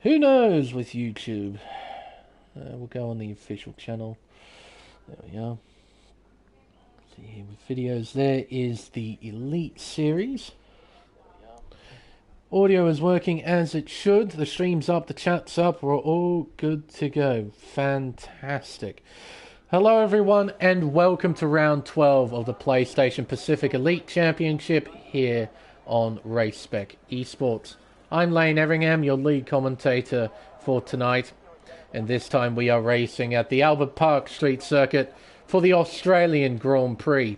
Who knows with YouTube? We'll go on the official channel. There we are. See here with videos. There is the Elite Series. Audio is working as it should. The stream's up, the chat's up. We're all good to go. Fantastic. Hello everyone and welcome to round 12 of the PlayStation Pacific Elite Championship here on Race Spec Esports. I'm Everingham, your lead commentator for tonight, and this time we are racing at the Albert Park Street circuit for the Australian Grand Prix.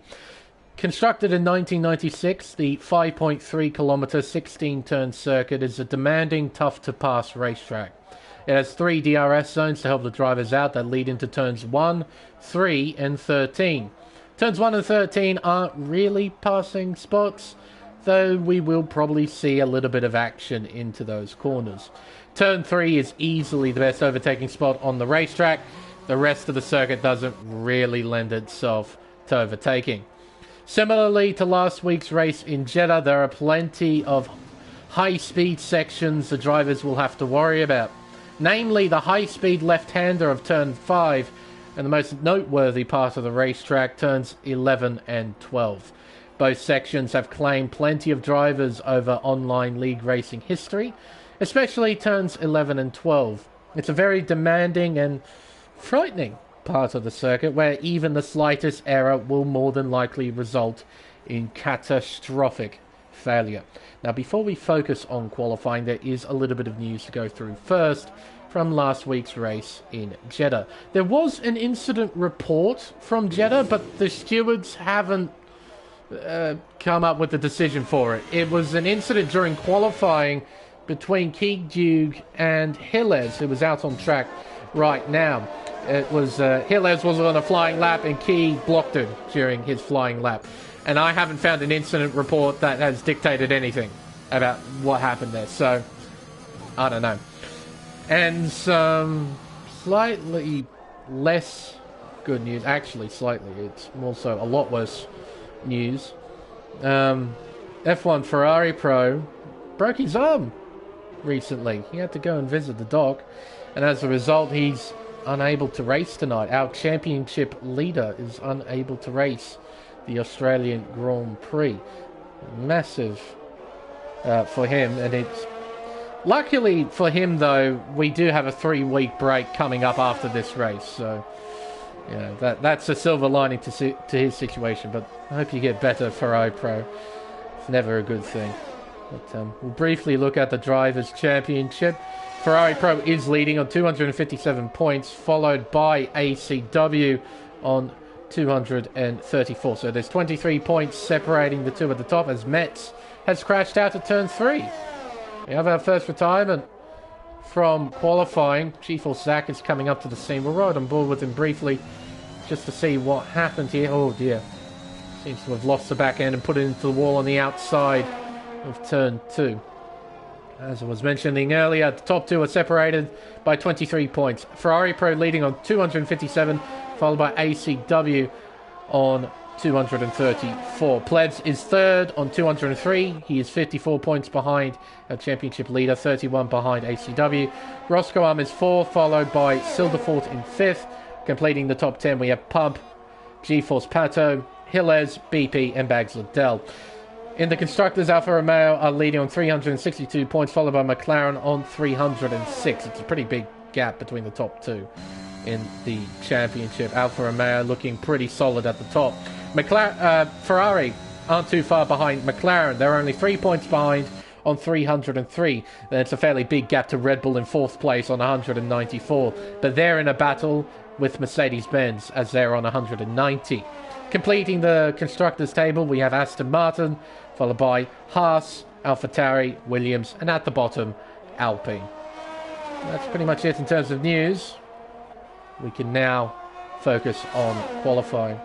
Constructed in 1996, the 5.3 kilometre 16-turn circuit is a demanding, tough-to-pass racetrack. It has 3 DRS zones to help the drivers out that lead into turns 1, 3 and 13. Turns 1 and 13 aren't really passing spots, though we will probably see a little bit of action into those corners. Turn 3 is easily the best overtaking spot on the racetrack. The rest of the circuit doesn't really lend itself to overtaking. Similarly to last week's race in Jeddah, there are plenty of high-speed sections the drivers will have to worry about. Namely, the high-speed left-hander of turn 5 and the most noteworthy part of the racetrack, turns 11 and 12. Both sections have claimed plenty of drivers over online league racing history, especially turns 11 and 12. It's a very demanding and frightening part of the circuit where even the slightest error will more than likely result in catastrophic failure. Now, before we focus on qualifying, there is a little bit of news to go through first from last week's race in Jeddah. There was an incident report from Jeddah, but the stewards haven't come up with a decision for it. It was an incident during qualifying between Keeg and Hillez, who was out on track right now. It was Hillez was on a flying lap and Key blocked him during his flying lap. And I haven't found an incident report that has dictated anything about what happened there. So, I don't know. And some slightly less good news. Actually, slightly. It's more so a lot worse news. F1 Ferrari Pro broke his arm recently. He had to go and visit the doc. And as a result, he's unable to race tonight. Our championship leader is unable to race the Australian Grand Prix. Massive for him, and it's luckily for him though we do have a 3-week break coming up after this race, so yeah, that's a silver lining to his situation. But I hope you get better, Ferrari Pro. It's never a good thing. But we'll briefly look at the Drivers' Championship. Ferrari Pro is leading on 257 points, followed by ACW on 234. So there's 23 points separating the two at the top as Metz has crashed out at turn 3. We have our first retirement from qualifying. G-Force Zach is coming up to the scene. We'll ride on board with him briefly just to see what happened here. Oh dear. Seems to have lost the back end and put it into the wall on the outside of turn 2. As I was mentioning earlier, the top two are separated by 23 points. Ferrari Pro leading on 257, followed by ACW on 234. Plebs is third on 203. He is 54 points behind our championship leader, 31 behind ACW. Roscoe Arm is fourth, followed by Silderfort in fifth. Completing the top 10, we have Pump, G-Force Pato, Hillez, BP, and Bags Liddell. In the Constructors, Alfa Romeo are leading on 362 points, followed by McLaren on 306. It's a pretty big gap between the top two in the championship. Alfa Romeo looking pretty solid at the top. Ferrari aren't too far behind McLaren. They're only 3 points behind on 303. Then it's a fairly big gap to Red Bull in fourth place on 194. But they're in a battle with Mercedes-Benz as they're on 190. Completing the Constructors table, we have Aston Martin, followed by Haas, AlphaTauri, Williams, and at the bottom, Alpine. That's pretty much it in terms of news. We can now focus on qualifying.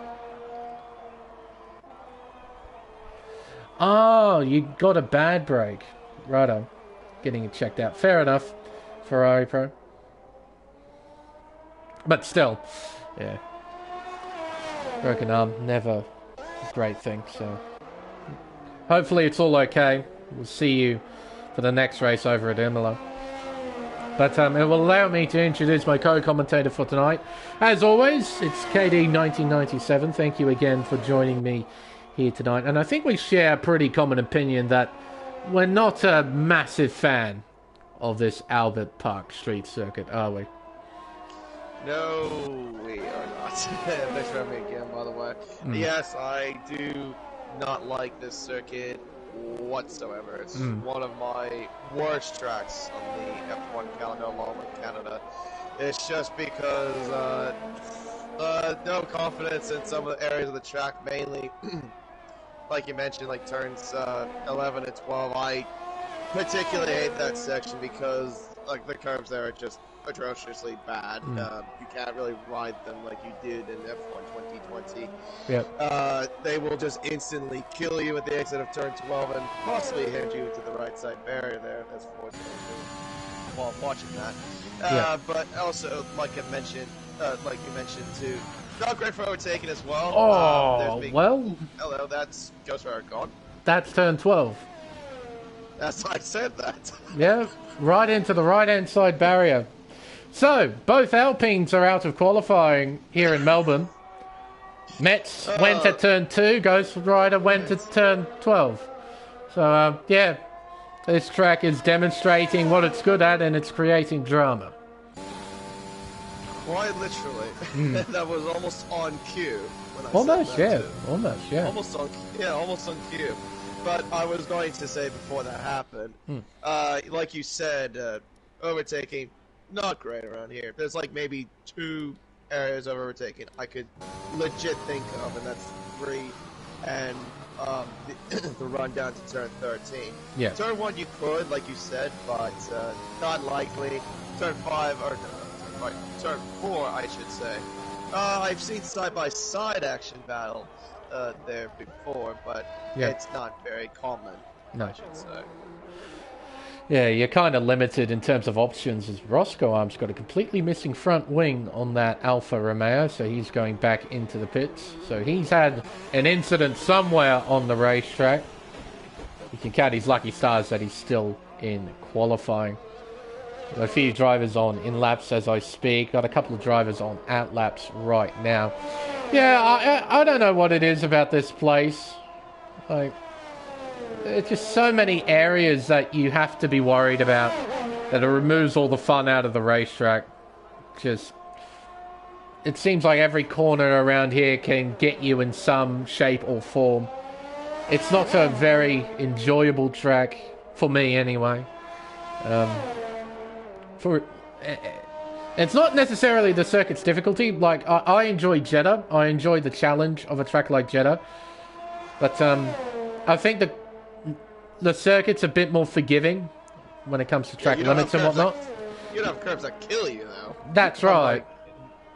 Oh, you got a bad break. Righto. Getting it checked out. Fair enough. Ferrari Pro. But still, yeah. Broken arm, never a great thing, so hopefully it's all okay. We'll see you for the next race over at Imola. But it will allow me to introduce my co-commentator for tonight. As always, it's KD1997. Thank you again for joining me here tonight. And I think we share a pretty common opinion that we're not a massive fan of this Albert Park Street circuit, are we? No, we are not. Thanks for having me again, by the way. Yes, I do not like this circuit whatsoever. It's one of my worst tracks on the F1 calendar, along with Canada. It's just because no confidence in some of the areas of the track, mainly like you mentioned, like turns 11 and 12. I particularly hate that section because like the curves there are just atrociously bad. You can't really ride them like you did in F1 2020. Yep. They will just instantly kill you at the exit of turn 12 and possibly hit you to the right side barrier there. That's fortunate while watching that. But also, like you mentioned too, not great for overtaking as well. Well. Hello, that's goes for our gone. That's turn 12. That's why I said that. Yeah, right into the right-hand side barrier. So, both Alpines are out of qualifying here in Melbourne. Metz went at turn 2, Ghost Rider went at turn 12. So, yeah, this track is demonstrating what it's good at, and it's creating drama. Quite literally. That was almost on cue. When I almost, said that yeah. too. Almost, yeah. Almost on cue. But I was going to say before that happened, like you said, overtaking, not great around here. There's like maybe 2 areas of overtaking I could legit think of, and that's 3 and the run down to turn 13. Yeah. Turn 1 you could, like you said, but not likely. Turn 5, or turn 4 I should say. I've seen side-by-side action battle there before, but it's not very common, I should say. Yeah, you're kind of limited in terms of options, as Roscoe Arm's got a completely missing front wing on that Alfa Romeo, so he's going back into the pits. So he's had an incident somewhere on the racetrack. You can count his lucky stars that he's still in qualifying. Got a few drivers on in laps as I speak. Got a couple of drivers on out laps right now. Yeah, I don't know what it is about this place. Like, there's just so many areas that you have to be worried about, that it removes all the fun out of the racetrack. Just, it seems like every corner around here can get you in some shape or form. It's not a very enjoyable track, for me anyway. It's not necessarily the circuit's difficulty. Like, I enjoy Jeddah. I enjoy the challenge of a track like Jeddah. But I think the circuit's a bit more forgiving when it comes to track limits and whatnot. You don't have curbs that kill you, though. That's right.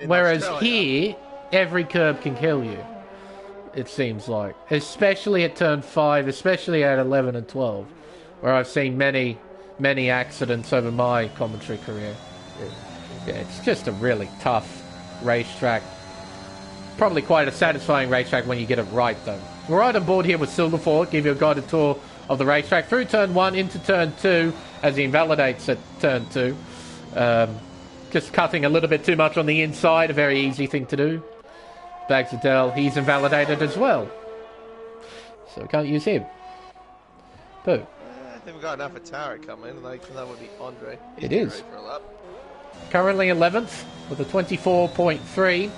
Whereas Australia, here, every curb can kill you, it seems like. Especially at turn 5, especially at 11 and 12, where I've seen many accidents over my commentary career. Yeah, it's just a really tough racetrack. Probably quite a satisfying racetrack when you get it right, though. We're right on board here with Silverford, give you a guided tour of the racetrack through turn 1 into turn 2 as he invalidates at turn 2. Just cutting a little bit too much on the inside, a very easy thing to do. Bags Adele, he's invalidated as well. So we can't use him. Boo. I think we've got enough of Tower coming, like that would be Andre. It is. Ready for a lap. Currently 11th with a 24.3.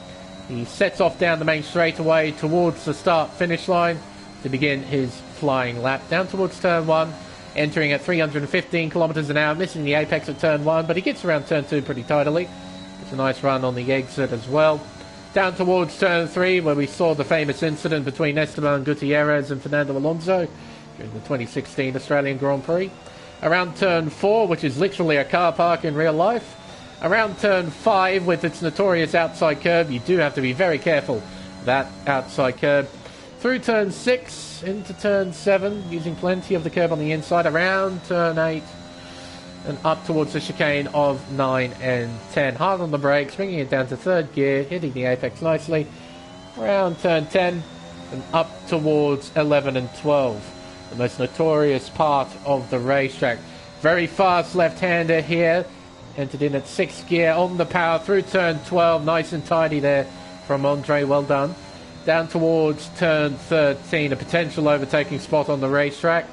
He sets off down the main straightaway towards the start-finish line to begin his flying lap. Down towards turn 1, entering at 315 kilometers an hour, missing the apex at turn 1, but he gets around turn 2 pretty tidily. It's a nice run on the exit as well. Down towards turn 3, where we saw the famous incident between Esteban Gutierrez and Fernando Alonso during the 2016 Australian Grand Prix. Around turn 4, which is literally a car park in real life. Around turn 5, with its notorious outside curb, you do have to be very careful of that outside curb. Through turn 6, into turn 7, using plenty of the curb on the inside. Around turn 8, and up towards the chicane of 9 and 10. Hard on the brakes, bringing it down to 3rd gear, hitting the apex nicely. Around turn 10, and up towards 11 and 12. The most notorious part of the racetrack. Very fast left-hander here. entered in at 6th gear on the power through turn 12. Nice and tidy there from Andre, well done. Down towards turn 13, a potential overtaking spot on the racetrack.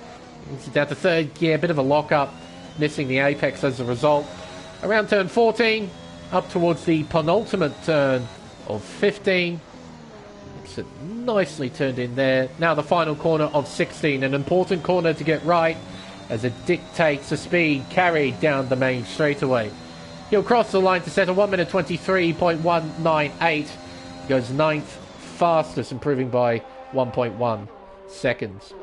He's down to 3rd gear, bit of a lock-up, missing the apex as a result. Around turn 14, up towards the penultimate turn of 15. It's nicely turned in there. Now the final corner of 16, an important corner to get right as it dictates the speed carried down the main straightaway. He'll cross the line to set a 1 minute 23.198. Goes 9th fastest, improving by 1.1 seconds.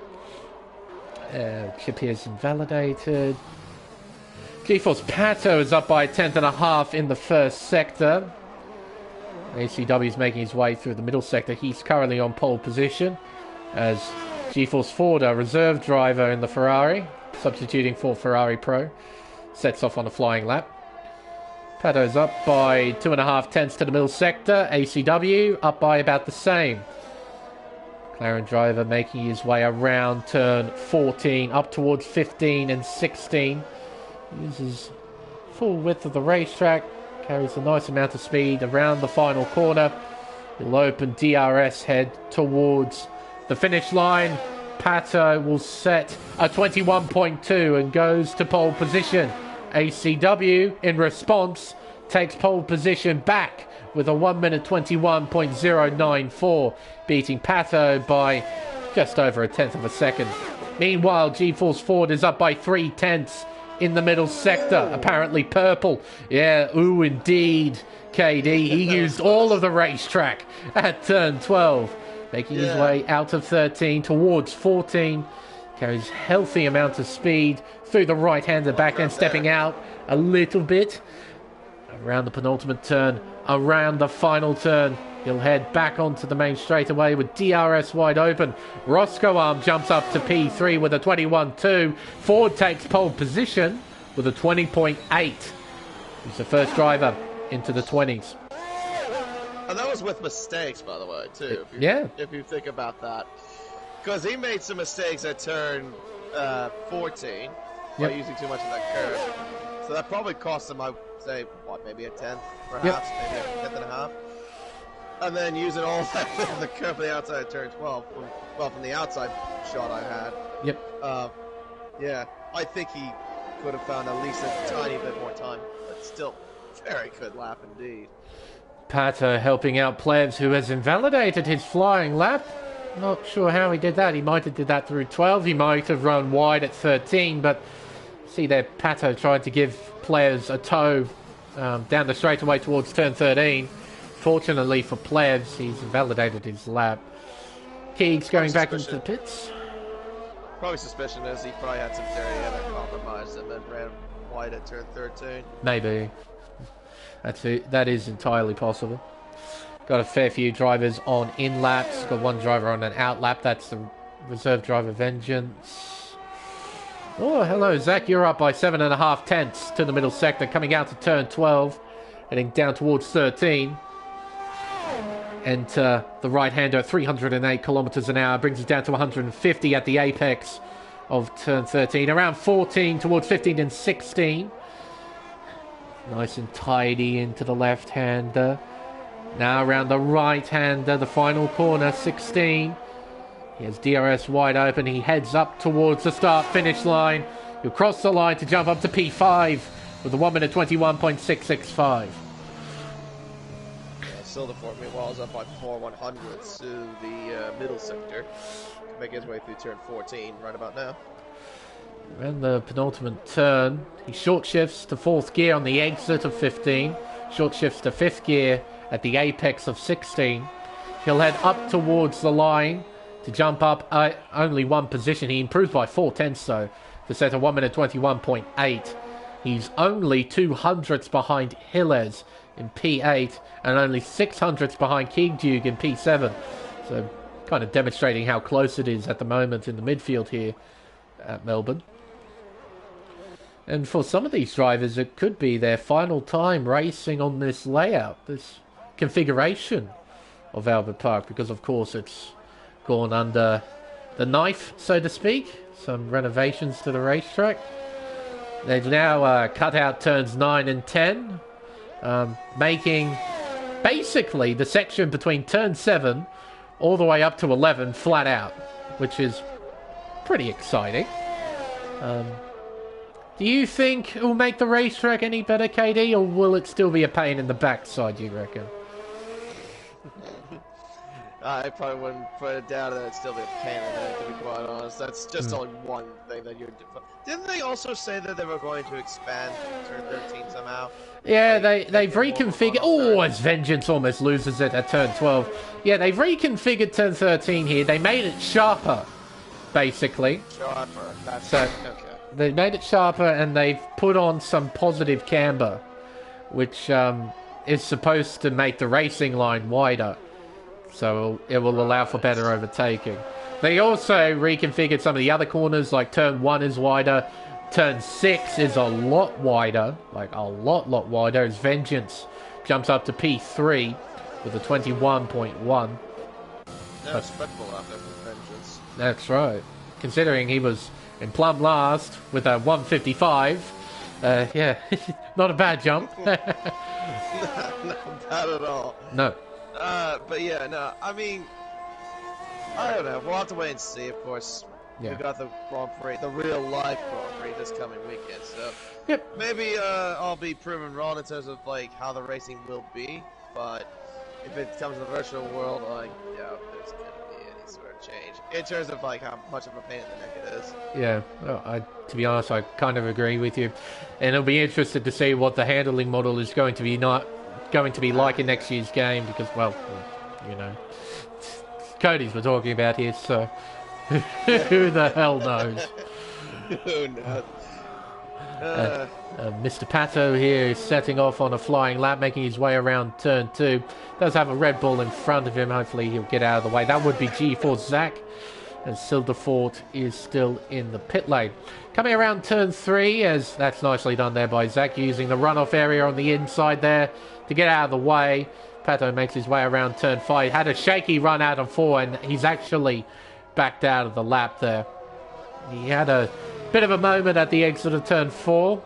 Chip here is invalidated. G-Force Pato is up by a 10.5 in the first sector. ACW is making his way through the middle sector. He's currently on pole position as G-Force Ford, a reserve driver in the Ferrari, substituting for Ferrari Pro, sets off on a flying lap. Pato's up by 2.5 tenths to the middle sector. ACW up by about the same. McLaren driver making his way around turn 14, up towards 15 and 16. Uses full width of the racetrack, carries a nice amount of speed around the final corner. He'll open DRS head towards the finish line. Pato will set a 21.2 and goes to pole position. ACW, in response, takes pole position back with a 1 minute 21.094, beating Pato by just over a tenth of a second. Meanwhile, G-Force Ford is up by 3 tenths in the middle sector, apparently purple. Yeah, ooh, indeed, KD. He used all of the racetrack at turn 12, making his way out of 13 towards 14. Carries healthy amount of speed through the right-hander back end, stepping out a little bit around the penultimate turn, around the final turn. He'll head back onto the main straightaway with DRS wide open. Roscoe Arm jumps up to P3 with a 21.2. Ford takes pole position with a 20.8. He's the first driver into the 20s. And that was with mistakes, by the way, too. If you think about that. Because he made some mistakes at turn 14 by using too much of that curve. So that probably cost him, I would say, what, maybe a tenth, perhaps, maybe a tenth and a half. And then using all that from the curve from the outside of turn 12, from the outside shot I had. I think he could have found at least a tiny bit more time, but still, very good lap indeed. Pato helping out Plebs, who has invalidated his flying lap. Not sure how he did that. He might have did that through 12. He might have run wide at 13, but see there, Pato tried to give players a tow down the straightaway towards turn 13. Fortunately for Plebs, he's invalidated his lap. Keegs going back into the pits. Probably suspicion is he probably had some dirty other compromise and then ran wide at turn 13. Maybe. That is entirely possible. Got a fair few drivers on in laps. Got one driver on an out lap. That's the reserve driver Vengeance. Oh, hello, Zach. You're up by 7.5 tenths to the middle sector, coming out to turn 12, heading down towards 13. Enter the right-hander at 308 kilometers an hour, brings us down to 150 at the apex of turn 13. Around 14 towards 15 and 16. Nice and tidy into the left-hander. Now around the right-hander, the final corner, 16. He has DRS wide open. He heads up towards the start-finish line. He'll cross the line to jump up to P5 with a 1 minute 21.665. Still the Ford, meanwhile, is up by 4/100ths to the middle sector. Make his way through turn 14 right about now. Around the penultimate turn, he short shifts to 4th gear on the exit of 15. Short shifts to 5th gear at the apex of 16. He'll head up towards the line to jump up only one position. He improves by 4 tenths though to set a 1 minute 21.8. He's only 200ths behind Hilles in P8 and only 600ths behind Keegduke in P7. So kind of demonstrating how close it is at the moment in the midfield here at Melbourne. And for some of these drivers, it could be their final time racing on this layout, this configuration of Albert Park, because of course it's gone under the knife, so to speak. Some renovations to the racetrack. They've now cut out turns 9 and 10, making basically the section between turn 7 all the way up to 11 flat out, which is pretty exciting. Do you think it will make the racetrack any better, KD, or will it still be a pain in the backside, you reckon? I probably wouldn't put it down that it'd still be a pain in the neck, to be quite honest. That's just only one thing that you're... Didn't they also say that they were going to expand turn 13 somehow? Yeah, they've reconfigured... Oh, as Vengeance almost loses it at turn 12. Yeah, they've reconfigured turn 13 here. They made it sharper, basically. Sharper, that's so, okay. They made it sharper, and they've put on some positive camber, which is supposed to make the racing line wider. So it will allow for better overtaking. They also reconfigured some of the other corners, like turn 1 is wider. Turn 6 is a lot wider, like a lot wider, as Vengeance jumps up to P3 with a 21.1. Respectable out there for Vengeance. That's right. Considering he was in plumb last with a 155. Yeah, not a bad jump. Not bad at all. No. But yeah, no, I mean, I don't know. We'll have to wait and see, of course. Yeah. We got the Grand Prix, the real life Grand Prix this coming weekend, so yep. Maybe I'll be proven wrong in terms of like how the racing will be, but if it comes to the virtual world, I doubt there's gonna be any sort of change in terms of like how much of a pain in the neck it is. Yeah, well, to be honest, I kind of agree with you, and I'll be interested to see what the handling model is going to be like in next year's game, because, well, you know, Cody's we're talking about here, so who the hell knows? Who knows? Mr. Pato here is setting off on a flying lap, making his way around turn 2. Does have a Red Bull in front of him. Hopefully he'll get out of the way. That would be G4 Zach, and Silderfort is still in the pit lane. Coming around turn 3, as that's nicely done there by Zach, using the runoff area on the inside there to get out of the way. Pato makes his way around turn 5. Had a shaky run out of 4, and he's actually backed out of the lap there. He had a bit of a moment at the exit of turn 4.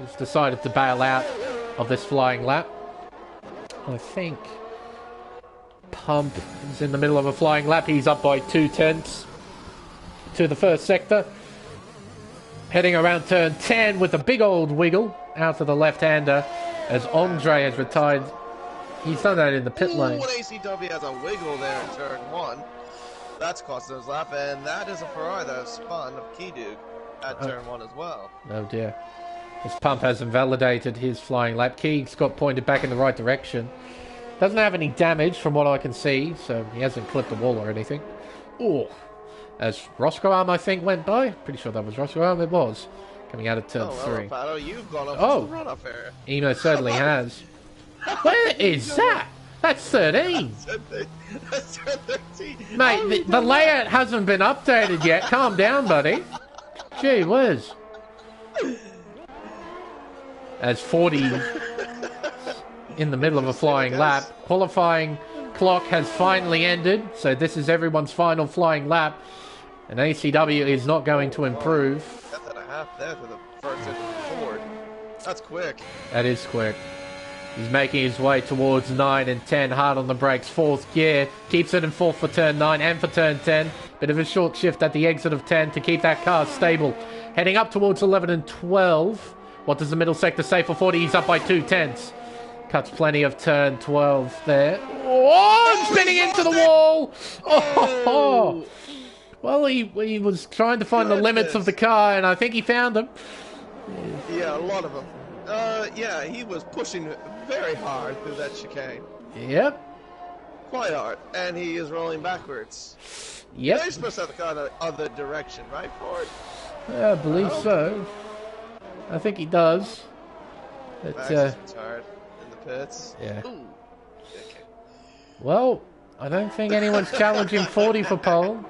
He's decided to bail out of this flying lap. I think Pump is in the middle of a flying lap. He's up by 2/10 to the first sector. Heading around turn 10 with a big old wiggle out to the left-hander as Andre has retired. He's done that in the pit lane. When ACW has a wiggle there in turn 1, that's costing his lap, and that is a Ferrari that has spun of Kidug at turn 1 as well. Oh dear. His Pump has invalidated his flying lap. Keegs got pointed back in the right direction. Doesn't have any damage from what I can see, so he hasn't clipped the wall or anything. Oh, as Roscoe Arm, I think, went by. Pretty sure that was Roscoe Arm. It was. Coming out of turn 3. Pato, you've gone off the runoff area. Emo certainly has. Where is that? That's 13. That's 13. Mate, the layout hasn't been updated yet. Calm down, buddy. Gee whiz. As 40 in the middle of a flying lap. Qualifying clock has finally ended, so this is everyone's final flying lap. And ACW is not going to improve. That's at a half there for the first and forward. That's quick. That is quick. He's making his way towards 9 and 10, hard on the brakes, 4th gear. Keeps it in 4th for turn 9 and for turn 10. Bit of a short shift at the exit of 10 to keep that car stable. Heading up towards 11 and 12. What does the middle sector say for 40? He's up by 2/10. Cuts plenty of turn 12 there. Oh, spinning into the wall! Oh. Well, he was trying to find the limits of the car, and I think he found them. Yeah, a lot of them. Yeah, he was pushing very hard through that chicane. Yep. Quite hard. And he is rolling backwards. Yep. He's supposed to have the car the other direction, right, Ford? I believe so. I think he does. Max is retired in the pits. Yeah. Ooh. Okay. Well, I don't think anyone's challenging 40 for pole.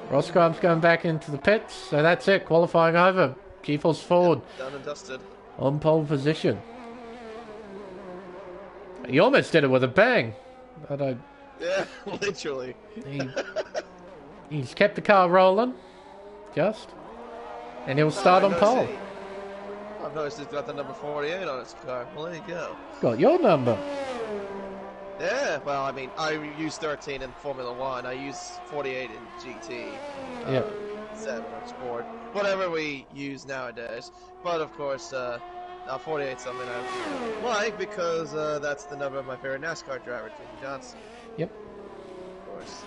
Roscombe's going back into the pits, so that's it. Qualifying over. G-Force Ford. Done and dusted. On pole position. He almost did it with a bang. Yeah, literally. He's kept the car rolling. And he'll start on pole. I've noticed it's got the number 48 on its car. Well, there you go. Got your number. Yeah, well, I mean, I use 13 in Formula 1. I use 48 in GT. Yeah. 7 on Sport. Whatever we use nowadays. But, of course, 48 is something I like because that's the number of my favorite NASCAR driver, Jimmy Johnson. Yep. Of course.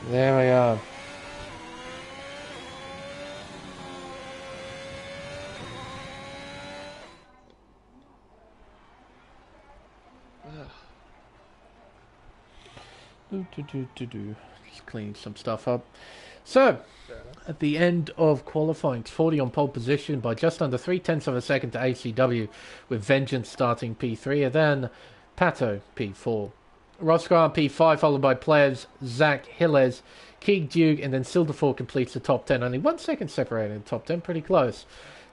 There we are. Just cleaning some stuff up. So, at the end of qualifying, it's 40 on pole position by just under 0.3 of a second to ACW, with Vengeance starting P3, and then Pato P4. Roscoe on P5, followed by players Zach Hilles, Keeg Duke, and then Silderford completes the top 10. Only 1 second separated in the top 10, pretty close.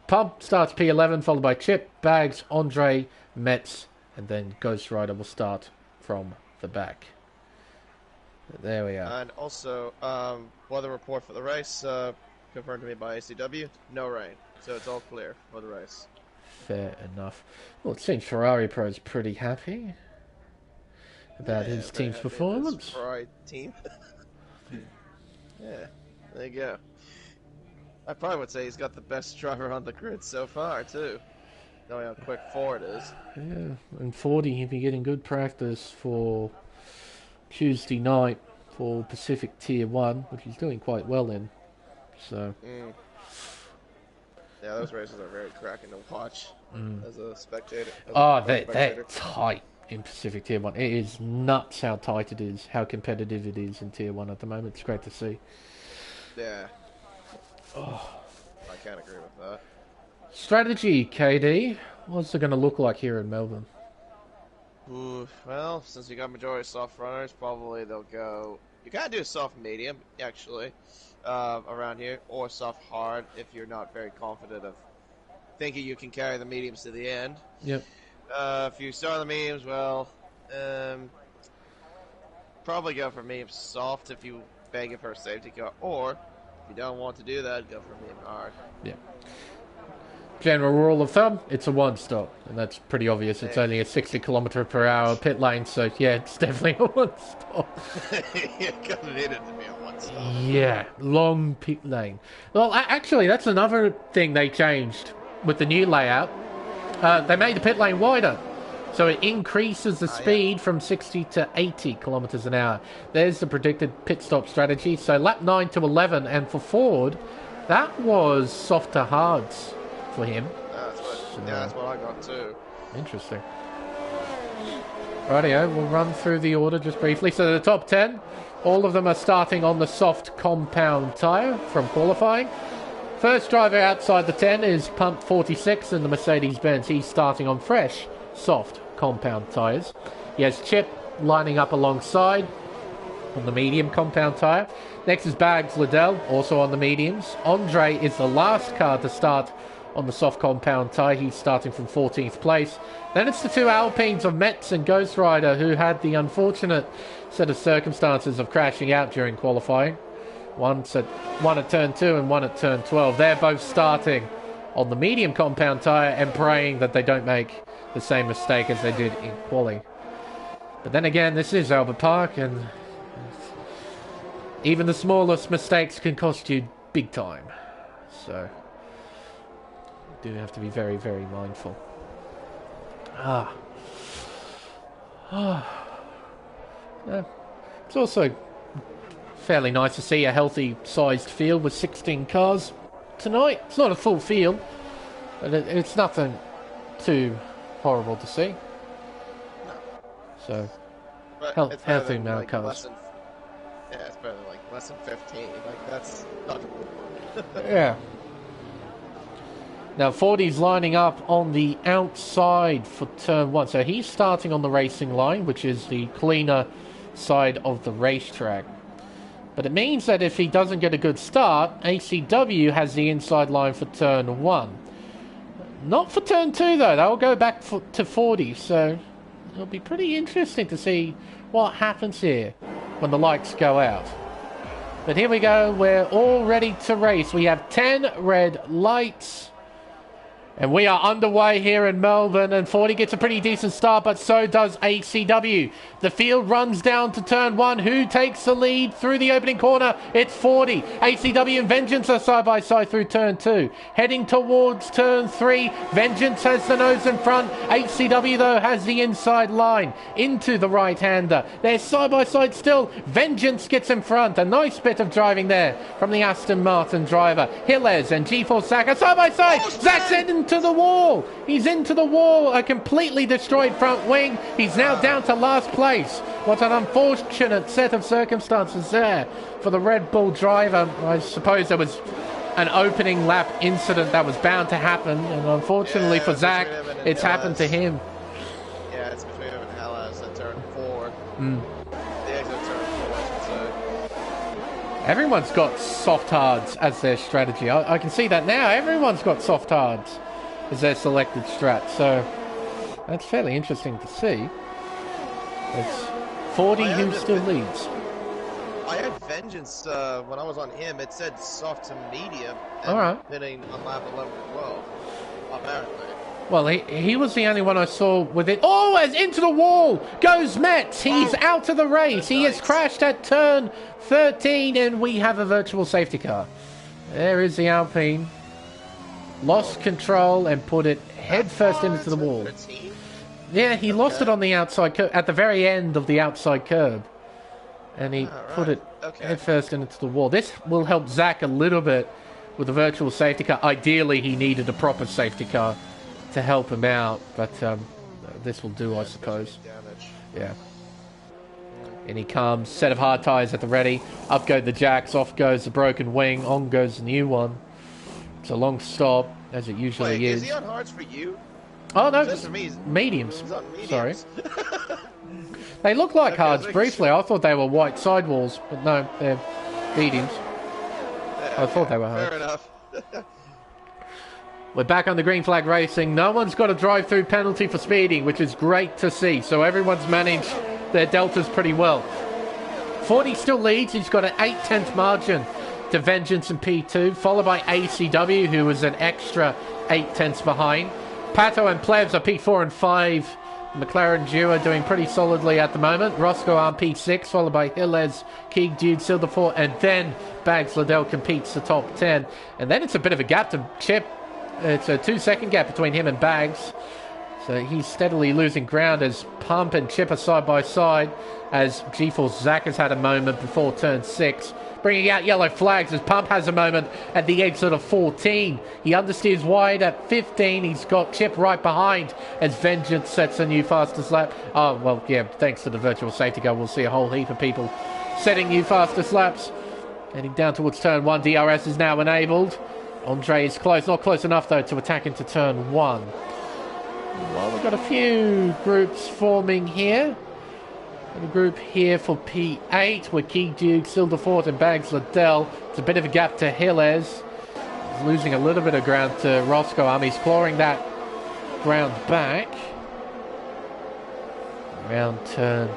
Pub starts P11, followed by Chip, Bags, Andre, Metz, and then Ghost Rider will start from the back. There we are. And also, weather report for the race, confirmed to me by ACW, no rain. So it's all clear for the race. Fair enough. Well, it seems Ferrari Pro's pretty happy about his team's performance. Ferrari team. Yeah, there you go. I probably would say he's got the best driver on the grid so far, too. Knowing how quick Ford is. Yeah, and 40, he'll be getting good practice for Tuesday night for Pacific Tier 1, which he's doing quite well in. So. Yeah, those races are very cracking to watch as a spectator. They're tight in Pacific Tier 1. It is nuts how tight it is, how competitive it is in Tier 1 at the moment. It's great to see. Yeah. Oh, I can't agree with that. Strategy, KD. What's it going to look like here in Melbourne? Ooh, well, since you got majority soft runners, probably they'll go... You gotta do a soft medium, actually, around here, or soft hard if you're not very confident of thinking you can carry the mediums to the end. Yep. If you start on the mediums, well, probably go for medium soft if you beg it for a safety car, or if you don't want to do that, go for medium hard. Yeah. General rule of thumb, it's a one-stop, and that's pretty obvious. It's only a 60 km/h pit lane, so yeah, it's definitely a one-stop. You're gonna need it to be a one-stop. Yeah, long pit lane. Well, actually, that's another thing they changed with the new layout. They made the pit lane wider, so it increases the speed from 60 to 80 kilometers an hour. There's the predicted pit stop strategy. So lap 9 to 11, and for Ford, that was soft to hards for him. That's what I got too. Interesting. Rightio, we'll run through the order just briefly. So the top 10, all of them are starting on the soft compound tyre from qualifying. First driver outside the 10 is Pump 46 in the Mercedes-Benz. He's starting on fresh, soft compound tyres. He has Chip lining up alongside on the medium compound tyre. Next is Bags Liddell, also on the mediums. Andre is the last car to start on the soft compound tyre. He's starting from 14th place. Then it's the two Alpines of Metz and Ghost Rider, who had the unfortunate set of circumstances of crashing out during qualifying. One at turn 2 and one at turn 12. They're both starting on the medium compound tyre and praying that they don't make the same mistake as they did in quali. But then again, this is Albert Park, and even the smallest mistakes can cost you big time. So do have to be very, very mindful. It's also fairly nice to see a healthy sized field with 16 cars tonight. It's not a full field, but it's nothing too horrible to see. So healthy amount of cars. It's better than less than 15. That's not. Yeah. Now, 40's lining up on the outside for turn 1. So he's starting on the racing line, which is the cleaner side of the racetrack. But it means that if he doesn't get a good start, ACW has the inside line for turn 1. Not for turn 2, though. They'll go back to 40. So it'll be pretty interesting to see what happens here when the lights go out. But here we go. We're all ready to race. We have 10 red lights. And we are underway here in Melbourne, and 40 gets a pretty decent start, but so does ACW. The field runs down to turn 1. Who takes the lead through the opening corner? It's 40. ACW and Vengeance are side by side through turn 2. Heading towards turn 3. Vengeance has the nose in front. ACW, though, has the inside line into the right-hander. They're side by side still. Vengeance gets in front. A nice bit of driving there from the Aston Martin driver. Hilles and G4 Zach are side by side. Zach's into the wall. He's into the wall. A completely destroyed front wing. He's now down to last place. What an unfortunate set of circumstances there for the Red Bull driver. I suppose there was an opening lap incident that was bound to happen, and unfortunately for Zach, it's happened to him. Yeah, it's between him and Hellas at turn 4. The exit of turn 4, I should say. Everyone's got soft hards as their strategy. I can see that now. Everyone's got soft hards as their selected strat, so that's fairly interesting to see. It's 40 who still leads. I had Vengeance when I was on him. It said soft to medium. All right. Hitting on lap 11 and 12. Apparently. Well, he was the only one I saw with it. Oh, as into the wall goes Metz. He's out of the race. He has crashed at turn 13, and we have a virtual safety car. There is the Alpine. Lost control and put it head first into the wall. 13? Yeah, he lost it on the outside curb, at the very end of the outside curb. And he put it head first into the wall. This will help Zach a little bit with the virtual safety car. Ideally, he needed a proper safety car to help him out. But this will do, I suppose. Yeah. And he comes, set of hard tyres at the ready. Up go the jacks, off goes the broken wing, on goes the new one. It's a long stop, as it usually is. Is he on hards for you? Oh, no, for me, mediums. He's on mediums. Sorry. They look like hards briefly. I thought they were white sidewalls, but no, they're mediums. I thought they were hards. Fair enough. We're back on the green flag racing. No one's got a drive-through penalty for speeding, which is great to see. So everyone's managed their deltas pretty well. 40 still leads. He's got an 8/10 margin to Vengeance and P2, followed by ACW, who was an extra 8/10 behind. Pato and Plebs are P4 and 5. McLaren duo doing pretty solidly at the moment. Roscoe on P6, followed by Hilles, Keeg, Dude, Silderfort, and then Bags Liddell competes the top 10. And then it's a bit of a gap to Chip. It's a 2-second gap between him and Bags. So he's steadily losing ground as Pump and Chip are side by side, as G-Force Zach has had a moment before turn 6. Bringing out yellow flags as Pump has a moment at the exit of 14. He understeers wide at 15. He's got Chip right behind as Vengeance sets a new fastest lap. Oh, well, yeah, thanks to the virtual safety car, we'll see a whole heap of people setting new fastest laps. Heading down towards turn 1. DRS is now enabled. Andre is close. Not close enough, though, to attack into turn 1. Well, we've got a few groups forming here. A group here for P8 with Keeg, Duke, Silderfort and Bags Liddell. It's a bit of a gap to Hilles. He's losing a little bit of ground to Roscoe. He's clawing that ground back. Around turn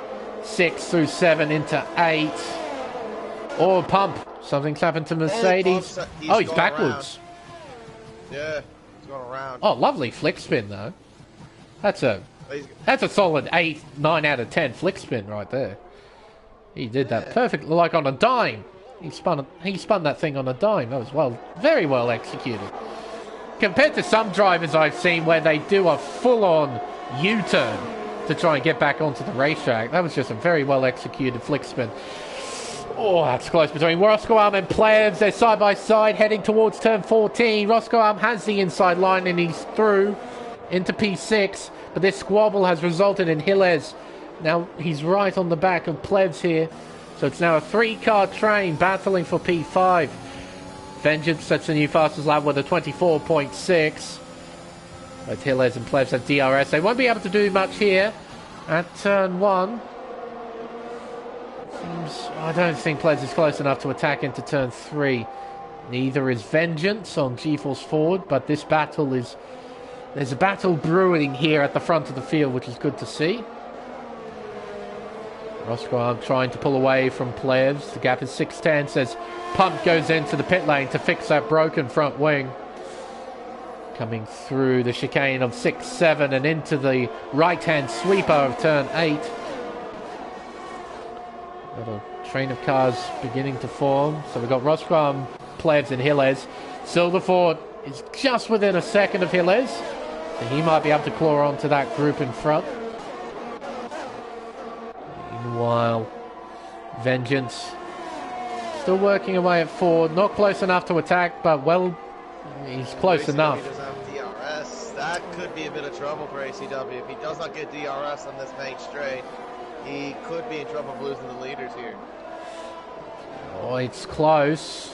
6 through 7 into 8. Or Pump. Something's happened to Mercedes. He's backwards. Around. Yeah, he's going around. Oh, lovely flick spin, though. That's a solid 8, 9 out of 10 flick spin right there. He did that perfectly, like on a dime. He spun that thing on a dime. That was very well executed. Compared to some drivers I've seen where they do a full-on U-turn to try and get back onto the racetrack. That was just a very well executed flick spin. Oh, that's close between Roscoe and Plebs. They're side by side heading towards turn 14. Roscoe has the inside line and he's through into P6, but this squabble has resulted in Hilles. Now he's right on the back of Plebs here, so it's now a 3-car train battling for P5. Vengeance sets a new fastest lap with a 24.6. Both Hilles and Plebs have DRS. They won't be able to do much here at turn 1. I don't think Plebs is close enough to attack into turn 3. Neither is Vengeance on G-Force Forward, but this battle is... There's a battle brewing here at the front of the field, which is good to see. Roscoe trying to pull away from Plebs. The gap is 6'10", as Pump goes into the pit lane to fix that broken front wing. Coming through the chicane of 6-7 and into the right-hand sweeper of turn 8. Got a train of cars beginning to form. So we've got Roscoe, Plebs and Hilles. Silverford is just within a second of Hilles. So he might be able to claw onto that group in front. Meanwhile, Vengeance still working away at Ford. Not close enough to attack, but well, he's close enough. Does have DRS. That could be a bit of trouble for ACW. If he does not get DRS on this main straight, he could be in trouble of losing the leaders here. Oh, it's close.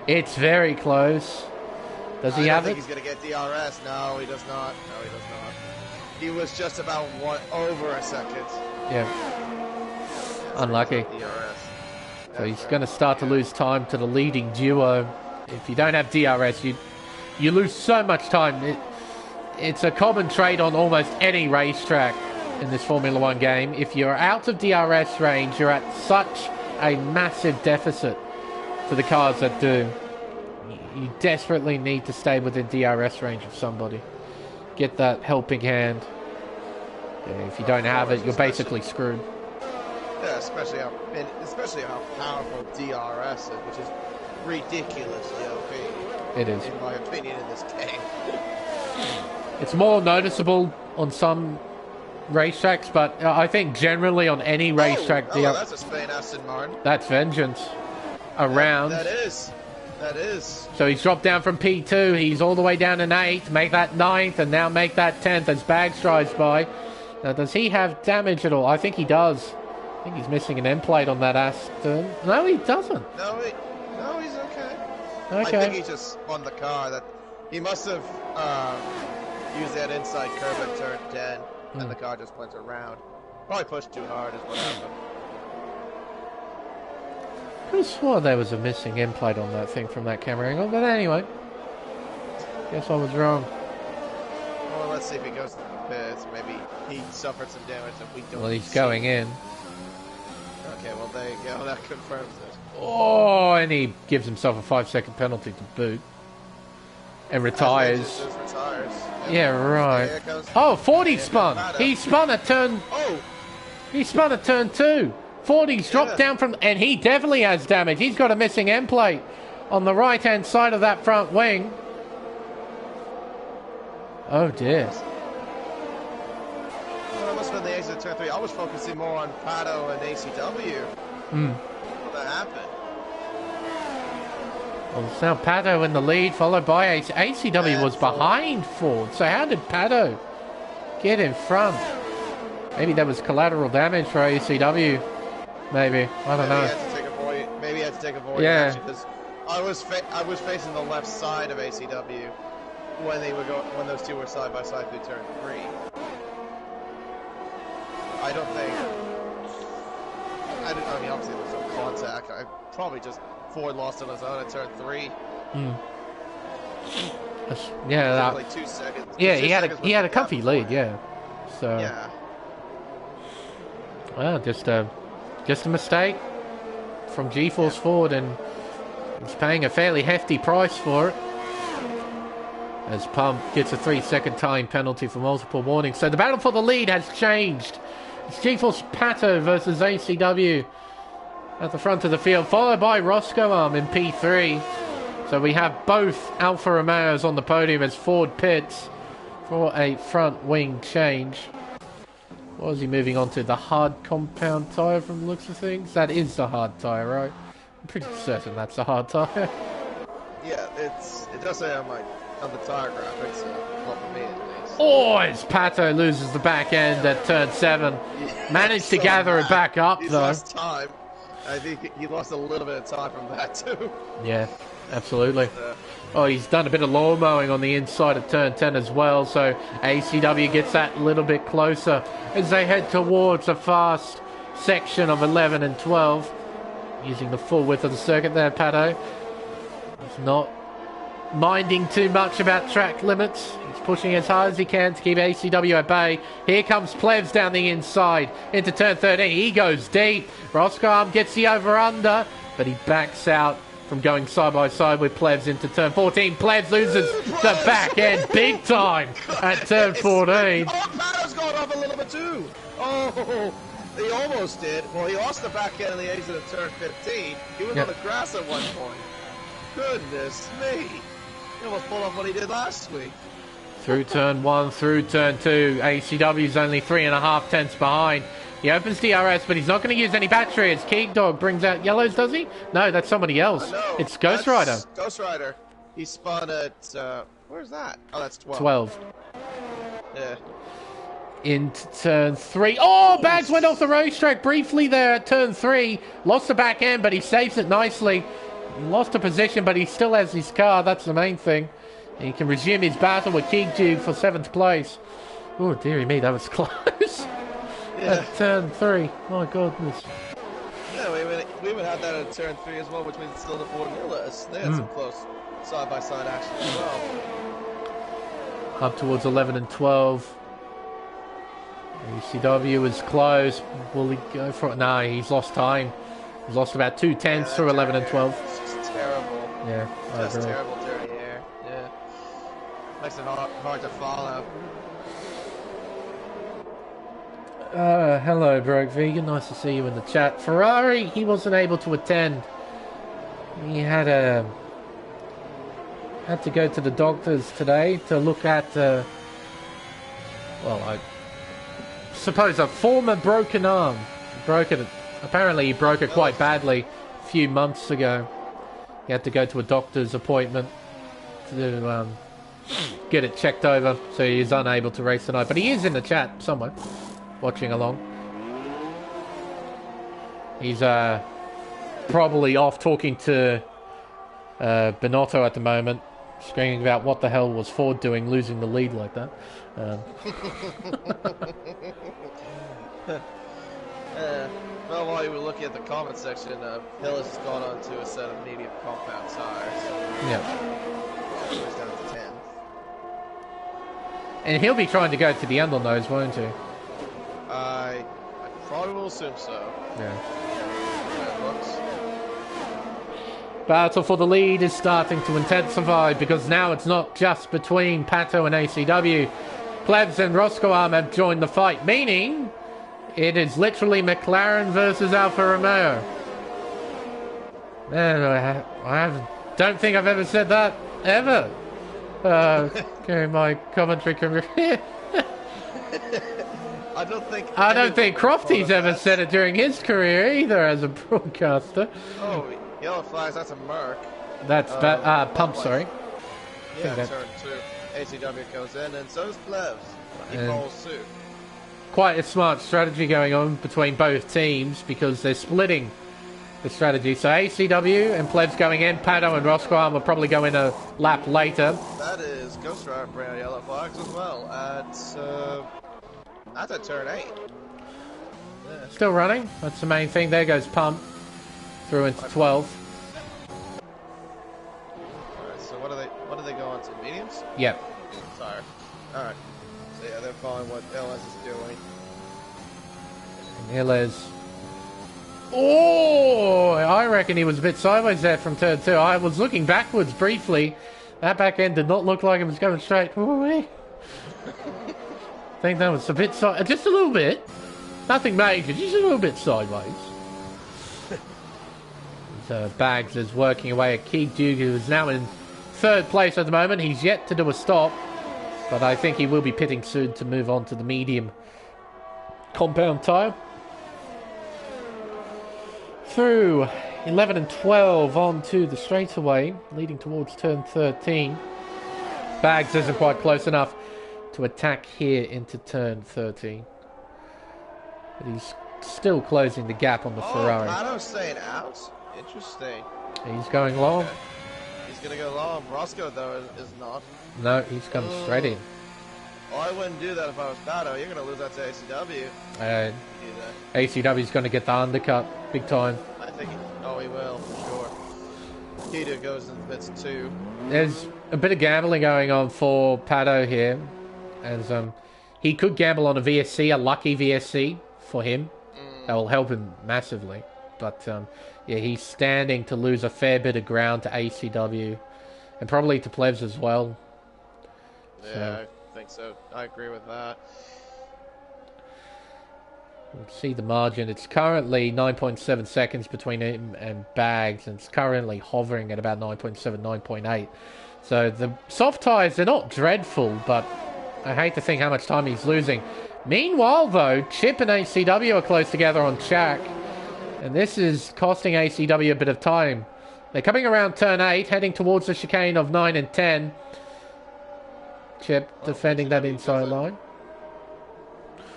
It's very close. Does he have it? I think he's going to get DRS. No, he does not. No, he does not. He was just about over a second. Yeah. Unlucky. So he's going to start to lose time to the leading duo. If you don't have DRS, you lose so much time. It's a common trait on almost any racetrack in this Formula 1 game. If you're out of DRS range, you're at such a massive deficit for the cars that do. You desperately need to stay within DRS range of somebody. Get that helping hand. Yeah, if you don't have it, you're basically screwed. Yeah, especially how powerful DRS is, which is ridiculously OP. It is, in my opinion, in this game. It's more noticeable on some racetracks, but I think generally on any racetrack, that's a Spain Aston Martin. That's Vengeance. Around. That is. So he's dropped down from P2. He's all the way down in 8th. Make that 9th, and now make that 10th as Bags drives by. Now, does he have damage at all? I think he does. I think he's missing an end plate on that Aston. No, he doesn't. No, he's okay. Okay. I think he just spun the car. That he must have used that inside curve at turn 10, and the car just went around. Probably pushed too hard is what happened. I could have sworn there was a missing end plate on that thing from that camera angle, but anyway. Guess I was wrong. Well, let's see if he goes to the pits. Maybe he suffered some damage that we don't. Well, he's going in. Okay, well, there you go. That confirms it. Oh, and he gives himself a 5-second penalty to boot. And retires. Yeah, right. Oh, 40 spun. He spun at turn... Oh! He spun at turn 2. 40's dropped down from... And he definitely has damage. He's got a missing end plate on the right-hand side of that front wing. Oh, dear. Well, it must have been the exit of turn 3. I was focusing more on Pato and ACW. What happened? Well, it's now Pato in the lead, followed by ACW was behind Ford. So how did Pato get in front? Maybe that was collateral damage for ACW. Maybe. I don't know. Maybe he had to take a void. Yeah. Because I was facing the left side of ACW when those two were side by side through turn 3. I mean, obviously there was no contact. I probably just Ford lost on his own at turn 3. Yeah, like 2 seconds. Yeah, he had a comfy lead. Yeah. So. Yeah. Well, just a mistake from GeForce Ford, and he's paying a fairly hefty price for it. As Pump gets a 3-second time penalty for multiple warnings. So the battle for the lead has changed. It's GeForce Pato versus ACW at the front of the field, followed by Roscoe in P3. So we have both Alfa Romeos on the podium as Ford pits for a front wing change. What was he moving on to? The hard compound tyre from the looks of things? That is the hard tyre, right? I'm pretty certain that's the hard tyre. Yeah, it does say on the tyre graphics, not for me at least. Oh, as Pato loses the back end at turn 7. Managed to gather it back up, He's though. lost time. I think he lost a little bit of time from that, too. Yeah, absolutely. Oh, he's done a bit of lawn mowing on the inside of turn 10 as well, so ACW gets that little bit closer as they head towards a fast section of 11 and 12. Using the full width of the circuit there, Pato. He's not minding too much about track limits. He's pushing as hard as he can to keep ACW at bay. Here comes Plebs down the inside into turn 13. He goes deep. Roscoe gets the over-under, but he backs out from going side by side with Plebs into turn 14. Plebs loses the back end big time at turn 14. Oh, Pato's gone off a little bit too. Oh, he almost did. Well, he lost the back end in the exit of turn 15. He was on the grass at one point. Goodness me. He almost pulled off what he did last week. Through turn 1, through turn 2. ACW's only 3.5 tenths behind. He opens DRS, but he's not going to use any battery as Keeg Dog brings out yellows, does he? No, that's somebody else. It's Ghost Rider. Ghost Rider. He spun at, where's that? Oh, that's 12. 12. Yeah. Into turn 3. Oh, Bags went off the racetrack briefly there at turn 3. Lost the back end, but he saves it nicely. He lost a position, but he still has his car. That's the main thing. And he can resume his battle with Keeg Dog for 7th place. Oh, dearie me, that was close. Yeah. At turn 3. My goodness. Yeah, we even had that at turn 3 as well, which means it's still the formulas. They had some close side-by-side action as well. Up towards 11 and 12. ECW is close. Will he go for it? No, he's lost time. He's lost about 2 tenths through 11 and 12. It's just terrible. Yeah, Just terrible dirty air. Yeah. Makes it hard to follow. Hello, Broke Vegan. Nice to see you in the chat. Ferrari, he wasn't able to attend. He had to go to the doctors today to look at, well, I suppose a former broken arm. Apparently he broke it quite badly a few months ago. He had to go to a doctor's appointment to get it checked over, so he's unable to race tonight. But he is in the chat somewhere, watching along. He's probably off talking to Benotto at the moment, screaming about what the hell was Ford doing, losing the lead like that. Well, while you were looking at the comment section, Hillis has gone on to a set of medium compound tires. Yeah. He's down to 10. And he'll be trying to go to the undernose, won't he? I probably will assume so. Yeah. That looks. Battle for the lead is starting to intensify because now it's not just between Pato and ACW. Plebs and Roscoe have joined the fight, meaning it is literally McLaren versus Alfa Romeo. Don't think I've ever said that, ever. During my commentary career. I don't think Crofty's ever said it during his career either as a broadcaster. Oh, yellow flags, that's a Merc. That's pump, sorry. Yeah, turn 2. ACW goes in, and so is Plebs. He follows suit. Quite a smart strategy going on between both teams because they're splitting the strategy. So ACW and Plebs going in, Pato and Roscoe will probably go in a lap later. That is Ghost Rider bringing out yellow flags as well. That's at turn 8. Yeah. Still running. That's the main thing. There goes Pump through into 12. Alright, so what do they go on to? Mediums? Yep. Sorry. Alright. So yeah, they're following what LS is doing. And Hilles. Oh, I reckon he was a bit sideways there from turn 2. I was looking backwards briefly. That back end did not look like it was going straight. I think that was a bit just a little bit. Nothing major, just a little bit sideways. So Bags is working away at Keeg Dog, who is now in 3rd place at the moment. He's yet to do a stop, but I think he will be pitting soon to move on to the medium compound tyre. Through 11 and 12 onto the straightaway, leading towards turn 13. Bags isn't quite close enough to attack here into turn 13. But he's still closing the gap on the Ferrari. Pato's staying out? Interesting. He's going long. Okay. He's going to go long. Roscoe, though, is not. No, he's coming straight in. Well, I wouldn't do that if I was Pato. You're going to lose that to ACW. ACW's going to get the undercut big time. I think he will, for sure. Keto goes in the pits too. there's a bit of gambling going on for Pato here, as he could gamble on a VSC, a lucky VSC for him. That will help him massively. But yeah, he's standing to lose a fair bit of ground to ACW, and probably to Plebs as well. Yeah, I think so. I agree with that. We'll see the margin. It's currently 9.7 seconds between him and Bags, and it's currently hovering at about 9.7, 9.8. So the soft tyres, they're not dreadful, but I hate to think how much time he's losing. Meanwhile, though, Chip and ACW are close together on track, and this is costing ACW a bit of time. They're coming around turn 8, heading towards the chicane of 9 and 10. Chip defending that inside line.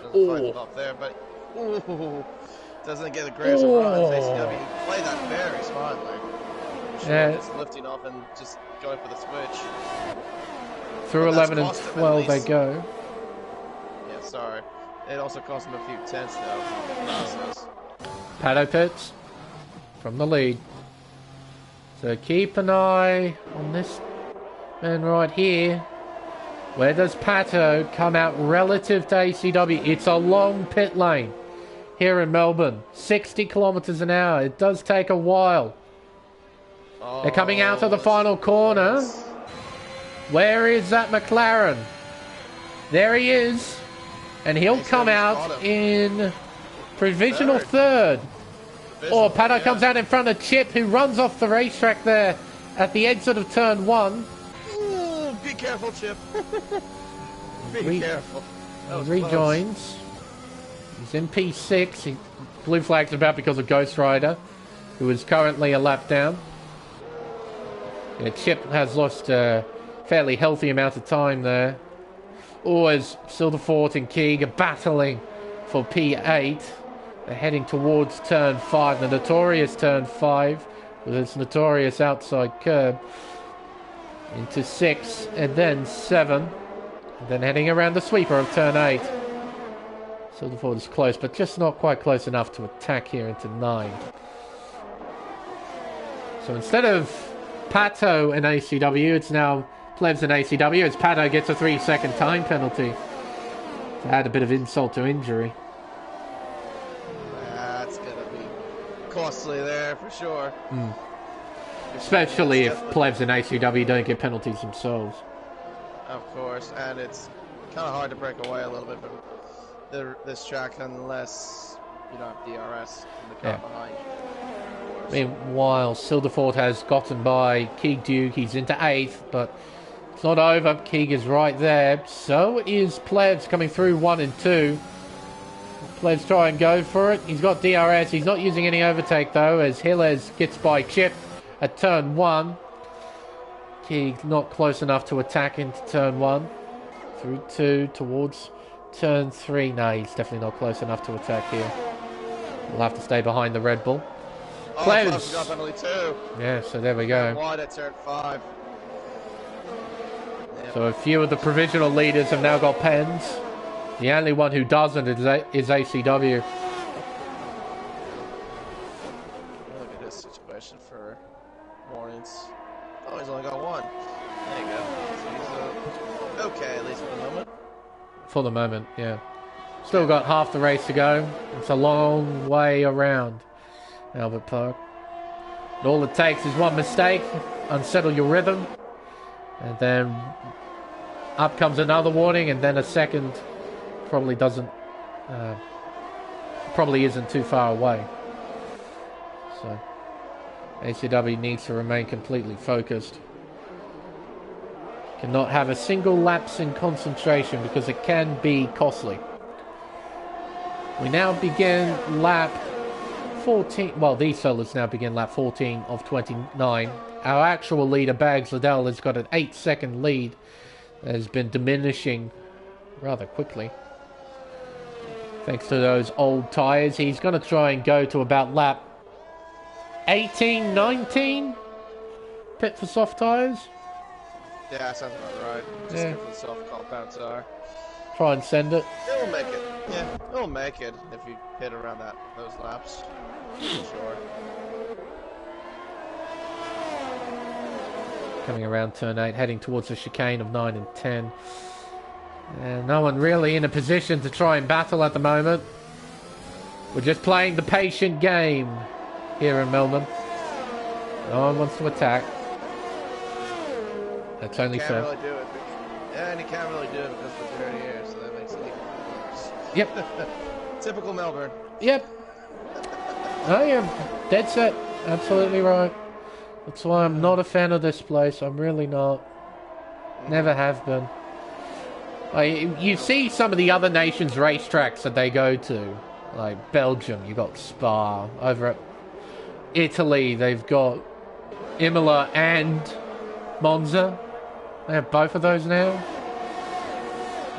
Doesn't fight up there, but doesn't get the greatest of runs. ACW play that very smartly. Yeah. Just lifting off and just going for the switch. Through 11 and 12 they go. Yeah, sorry. It also cost him a few tenths though. Pato pits from the lead. So keep an eye on this man right here. Where does Pato come out relative to ACW? It's a long pit lane here in Melbourne. 60 kilometers an hour. It does take a while. They're coming out of the final corner. Where is that McLaren? There he is. And he'll come out in provisional third. Or Pato comes out in front of Chip, who runs off the racetrack there at the exit of turn 1. Be careful, Chip. Be careful. Rejoins. Close. He's in P6. Blue flag's about because of Ghost Rider, who is currently a lap down. Yeah, Chip has lost a fairly healthy amount of time there. As Silverfort and Keeg are battling for P8. They're heading towards turn 5, the notorious turn 5, with its notorious outside curb. Into 6, and then 7. And then heading around the sweeper of turn 8. Silverford is close, but just not quite close enough to attack here into 9. So instead of Pato and ACW, it's now Plebs and ACW, as Pato gets a 3-second time penalty to add a bit of insult to injury. That's going to be costly there for sure. Especially if Plebs and ACW don't get penalties themselves. Of course, and it's kind of hard to break away a little bit from this track unless you don't have DRS in the car behind you. Meanwhile, Silverfort has gotten by Keeg Duke. He's into 8th, but it's not over. Keeg is right there. So is Plebs coming through 1 and 2. Plebs try and go for it. He's got DRS. He's not using any overtake, though, as Hilles gets by Chip at turn 1. Keeg not close enough to attack into turn 1. Through 2 towards turn 3. No, he's definitely not close enough to attack here. We'll have to stay behind the Red Bull. Plebs. Got penalty too. Yeah, so there we go. Wide at turn 5. So a few of the provisional leaders have now got pens. The only one who doesn't is ACW. Look at this situation for Mornings. Oh, he's only got 1. There you go. So he's okay, at least for the moment. For the moment, yeah. Still got half the race to go. It's a long way around Albert Park. And all it takes is one mistake, unsettle your rhythm, and then up comes another warning, and then a second probably isn't too far away. So ACW needs to remain completely focused. Cannot have a single lapse in concentration because it can be costly. We now begin lap 14. Well, these fellas now begin lap 14 of 29. Our actual leader, Bags Liddell, has got an 8-second lead that has been diminishing rather quickly. Thanks to those old tyres, he's going to try and go to about lap 18, 19. Pit for soft tyres. Yeah, sounds about right. Just go for the soft compound tire. Try and send it. It'll make it. Yeah, it'll make it if you hit around those laps. For sure. coming around turn 8, heading towards the chicane of 9 and 10. And no one really in a position to try and battle at the moment. We're just playing the patient game here in Melbourne. No one wants to attack. That's only fair. Really do it. Yeah, and you can't really do it because of the dirty air, so that makes it even worse. Yep. Typical Melbourne. Yep. I am dead set. Absolutely right. That's why I'm not a fan of this place. I'm really not. Never have been. You see some of the other nations' racetracks that they go to. Like Belgium, you got Spa. Over at Italy, they've got Imola and Monza. They have both of those now.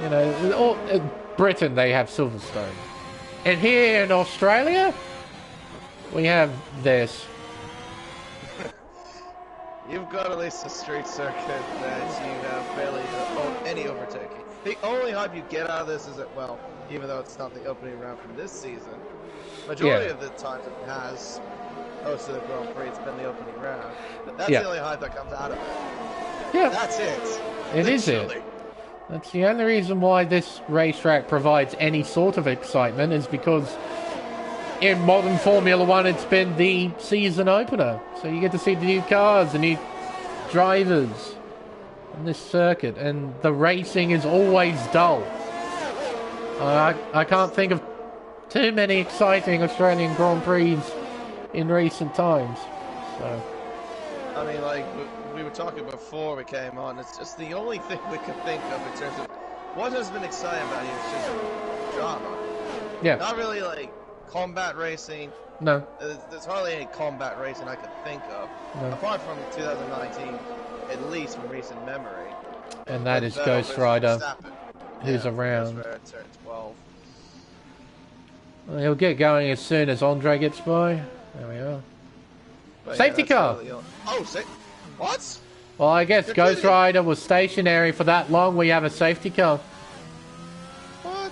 You know, Britain, they have Silverstone. And here in Australia, we have this. You've got at least a street circuit that you have barely any overtaking. The only hype you get out of this is that, well, even though it's not the opening round from this season, majority of the times it has hosted the Grand Prix, it's been the opening round. That's the only hype that comes out of it. Yeah. That's it. It is it. That's the only reason why this racetrack provides any sort of excitement is because in modern Formula One, it's been the season opener. So you get to see the new cars, the new drivers on this circuit, and the racing is always dull. I can't think of too many exciting Australian Grand Prix in recent times. So, I mean, like we were talking before we came on, it's just the only thing we could think of in terms of what has been exciting about here is just drama. Yeah. Not really like combat racing. No. There's hardly any combat racing I could think of, apart from 2019, at least from recent memory. And that is Ghost Rider, who's around. Ghost Rider turn 12. Well, he'll get going as soon as Andre gets by. There we are. But Safety car! What? Well, I guess Ghost Rider was stationary for that long. We have a safety car. What?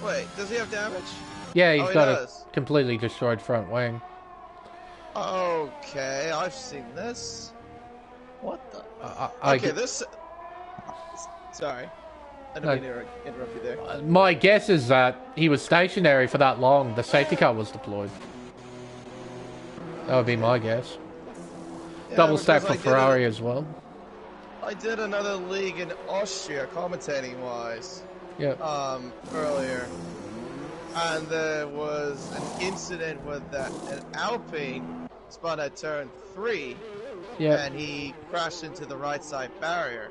Wait, does he have damage? Yeah, he's got a completely destroyed front wing. Okay, I've seen this. What the? Okay, this... Sorry. I didn't mean to interrupt you there. My guess is that he was stationary for that long. The safety car was deployed. That would be my guess. Yeah, Double stack for Ferrari as well. I did another league in Austria, commentating-wise. Yeah. Earlier. And there was an incident with an Alpine spun at turn 3. Yeah. And he crashed into the right side barrier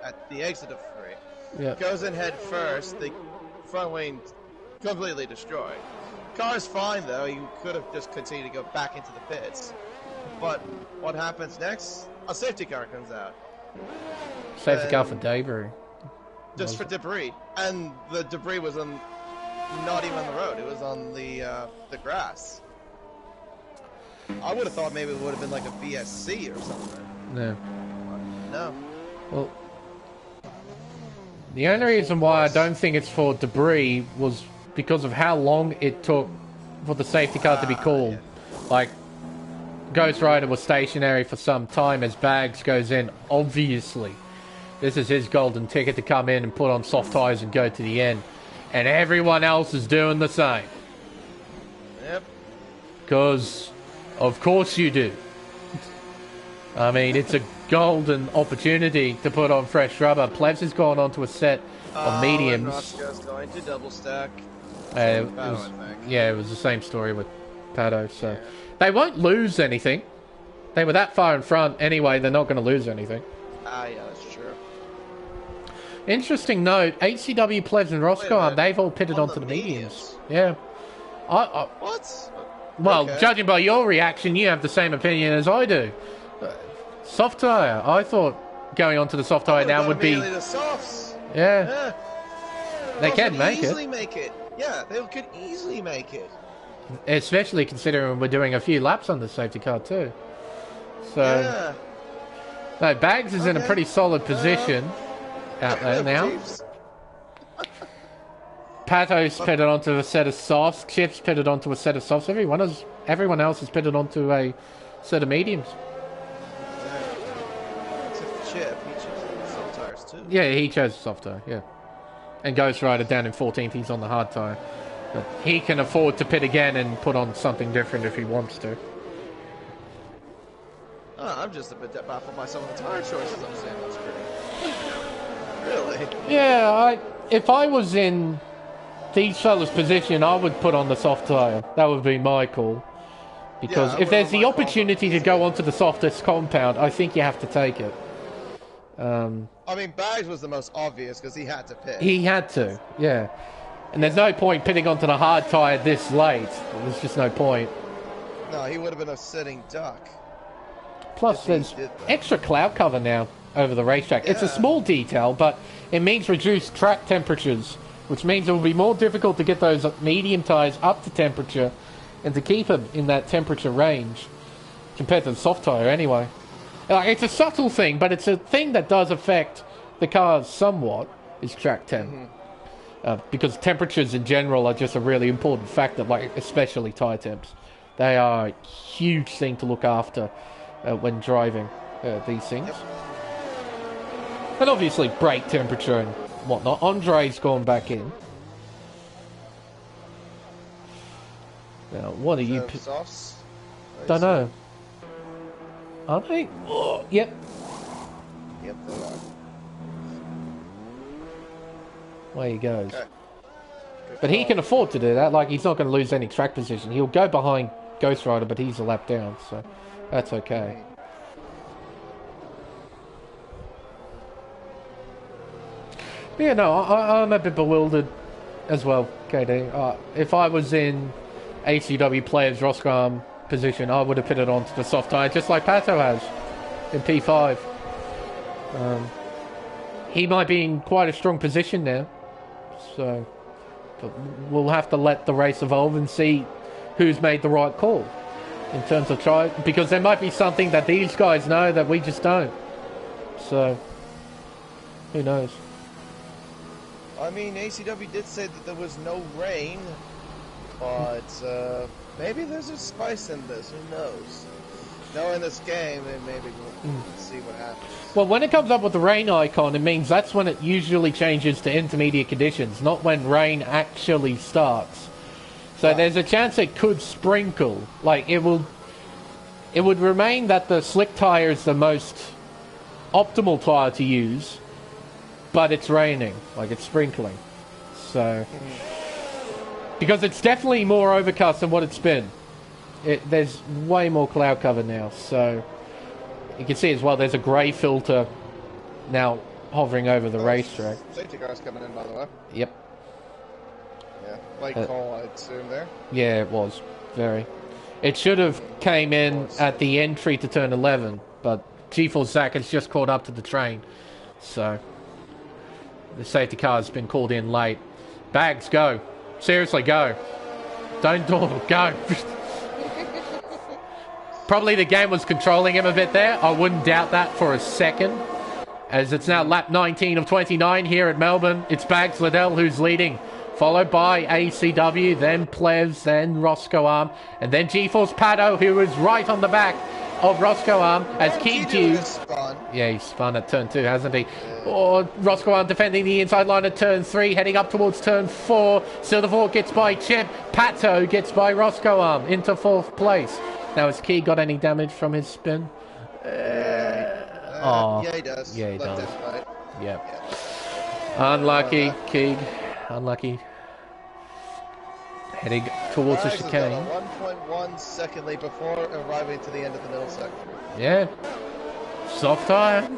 at the exit of 3. Yeah. Goes in head first, the front wing completely destroyed. Car's fine though, he could have just continued to go back into the pits. But what happens next? A safety car comes out. Safety car for debris. Just for debris. And the debris was on not even on the road, it was on the grass. I would have thought maybe it would have been like a VSC or something. No. No. Well, the only reason why I don't think it's for debris was because of how long it took for the safety car to be called. Yeah. Like, Ghost Rider was stationary for some time as Bags goes in. Obviously, this is his golden ticket to come in and put on soft tyres and go to the end. And everyone else is doing the same. Yep. Because, of course you do. I mean, it's a golden opportunity to put on fresh rubber. Plebs has gone on to a set of mediums. Roscoe's going to double stack. It was the same story with Pato. So they won't lose anything. They were that far in front anyway. They're not going to lose anything. Yeah, that's true. Interesting note: HCW, Plebs, and Roscoe, they've all pitted onto the mediums. Yeah. What? Well, judging by your reaction, you have the same opinion as I do. Soft tyre. I thought going on to the soft tyre now would be... The softs. Yeah. They can make it. Easily make it. Yeah, they could easily make it. Especially considering we're doing a few laps on the safety car too. So... Yeah. No, Bags is in a pretty solid position out there now. Pato's pitted onto a set of softs. Chip's pitted onto a set of softs. Everyone else has pitted onto a set of mediums. too. Yeah, he chose the soft tyre, yeah. And Ghost Rider down in 14th, he's on the hard tyre. But he can afford to pit again and put on something different if he wants to. I'm just a bit baffled by some of the tyre choices I'm seeing on screen. Really? Yeah, if I was in these fellas' position, I would put on the soft tyre. That would be my call. Because if there's the opportunity to go onto the softest compound, I think you have to take it. I mean, Bags was the most obvious because he had to pit. He had to, yeah. And there's no point pitting onto the hard tyre this late. There's just no point. No, he would have been a sitting duck. Plus, there's extra cloud cover now over the racetrack. Yeah. It's a small detail, but it means reduced track temperatures, which means it will be more difficult to get those medium tyres up to temperature and to keep them in that temperature range compared to the soft tyre anyway. It's a subtle thing, but it's a thing that does affect the cars somewhat, is track temp. Because temperatures in general are just a really important factor, like especially tyre temps. They are a huge thing to look after when driving these things. Yep. And obviously brake temperature and whatnot. Andre's gone back in. Now, what are you... Softs? Don't know. Are they? Oh, yep. Yep, they are. Away he goes. Okay. But he can afford to do that. Like, he's not going to lose any track position. He'll go behind Ghost Rider, but he's a lap down, so that's okay. But yeah, no, I'm a bit bewildered as well, KD. If I was in ACW players Roscoe position, I would have pitted onto the soft tyre, just like Pato has in P5. He might be in quite a strong position now, so but we'll have to let the race evolve and see who's made the right call in terms of try, because there might be something that these guys know that we just don't. So who knows? I mean, ACW did say that there was no rain, but maybe there's a spice in this. Who knows? Knowing this game, then maybe we'll see what happens. Well, when it comes up with the rain icon, it means that's when it usually changes to intermediate conditions, not when rain actually starts. So there's a chance it could sprinkle. Like, it would remain that the slick tyre is the most optimal tyre to use, but it's raining, like it's sprinkling. So, because it's definitely more overcast than what it's been. There's way more cloud cover now, so you can see as well there's a grey filter now hovering over the racetrack. Safety cars coming in, by the way. Yep. Yeah, late call, I'd assume there. Yeah, it was. Very. It should have came in at the entry to turn 11, but G4 Zach has just caught up to the train, so the safety car has been called in late. Bags, go. Seriously, go. Don't dawdle, go. Probably the game was controlling him a bit there. I wouldn't doubt that for a second. As it's now lap 19 of 29 here at Melbourne. It's Bags Liddell who's leading. Followed by ACW, then Plevs, then Roscoe Arm. And then GeForce Pato, who is right on the back of Roscoe Arm. As Keeg yeah, he's spun at turn 2, hasn't he? Or Roscoe Arm defending the inside line at turn 3, heading up towards turn 4. Silverford gets by Chip. Pato gets by Roscoe Arm into 4th place. Now, has Keeg got any damage from his spin? Yeah, he does. Yeah, he does. Right. Yeah. Unlucky, Keeg. Unlucky. Heading towards the chicane. 1.1 second lead before arriving to the end of the middle sector. Yeah. Soft tyre.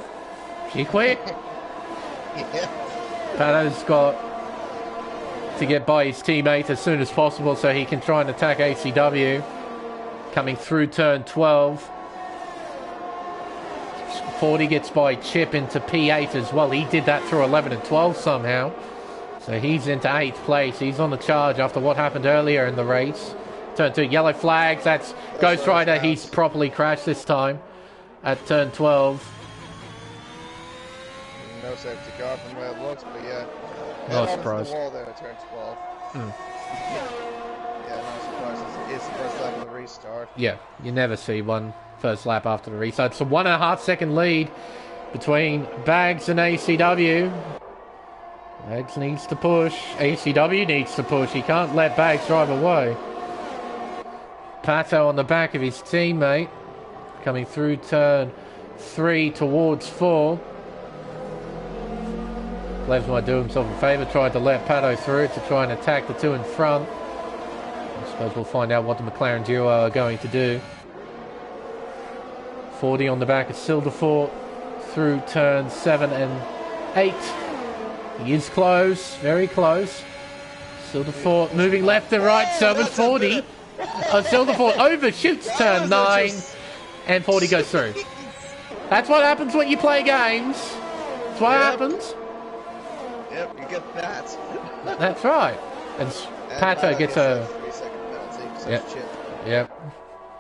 She quick. Yeah. Pato's got to get by his teammate as soon as possible so he can try and attack ACW. Coming through turn 12. 40 gets by Chip into P8 as well. He did that through 11 and 12 somehow. So he's into 8th place. He's on the charge after what happened earlier in the race. Turn 2, yellow flags. That's Ghost Rider. He's properly crashed this time at turn 12. No safety car from where it looks, but yeah. No surprise. The wall there at turn 12. Yeah, no surprise. It's the first lap of the restart. Yeah, you never see one first lap after the restart. So 1.5 second lead between Bags and ACW. Bags needs to push. ACW needs to push. He can't let Bags drive away. Pato on the back of his teammate. Coming through turn 3 towards 4. Plebs might do himself a favour. Tried to let Pato through to try and attack the two in front. I suppose we'll find out what the McLaren duo are going to do. 40 on the back of Silderfort through turn 7 and 8. He is close, very close. Silderfort moving left and right, so is 40. Silderfort overshoots turn 9 and 40 goes through. That's what happens when you play games. That's what happens. Yep, you get that. That's right. And Pato gets a 3-second penalty. Yep.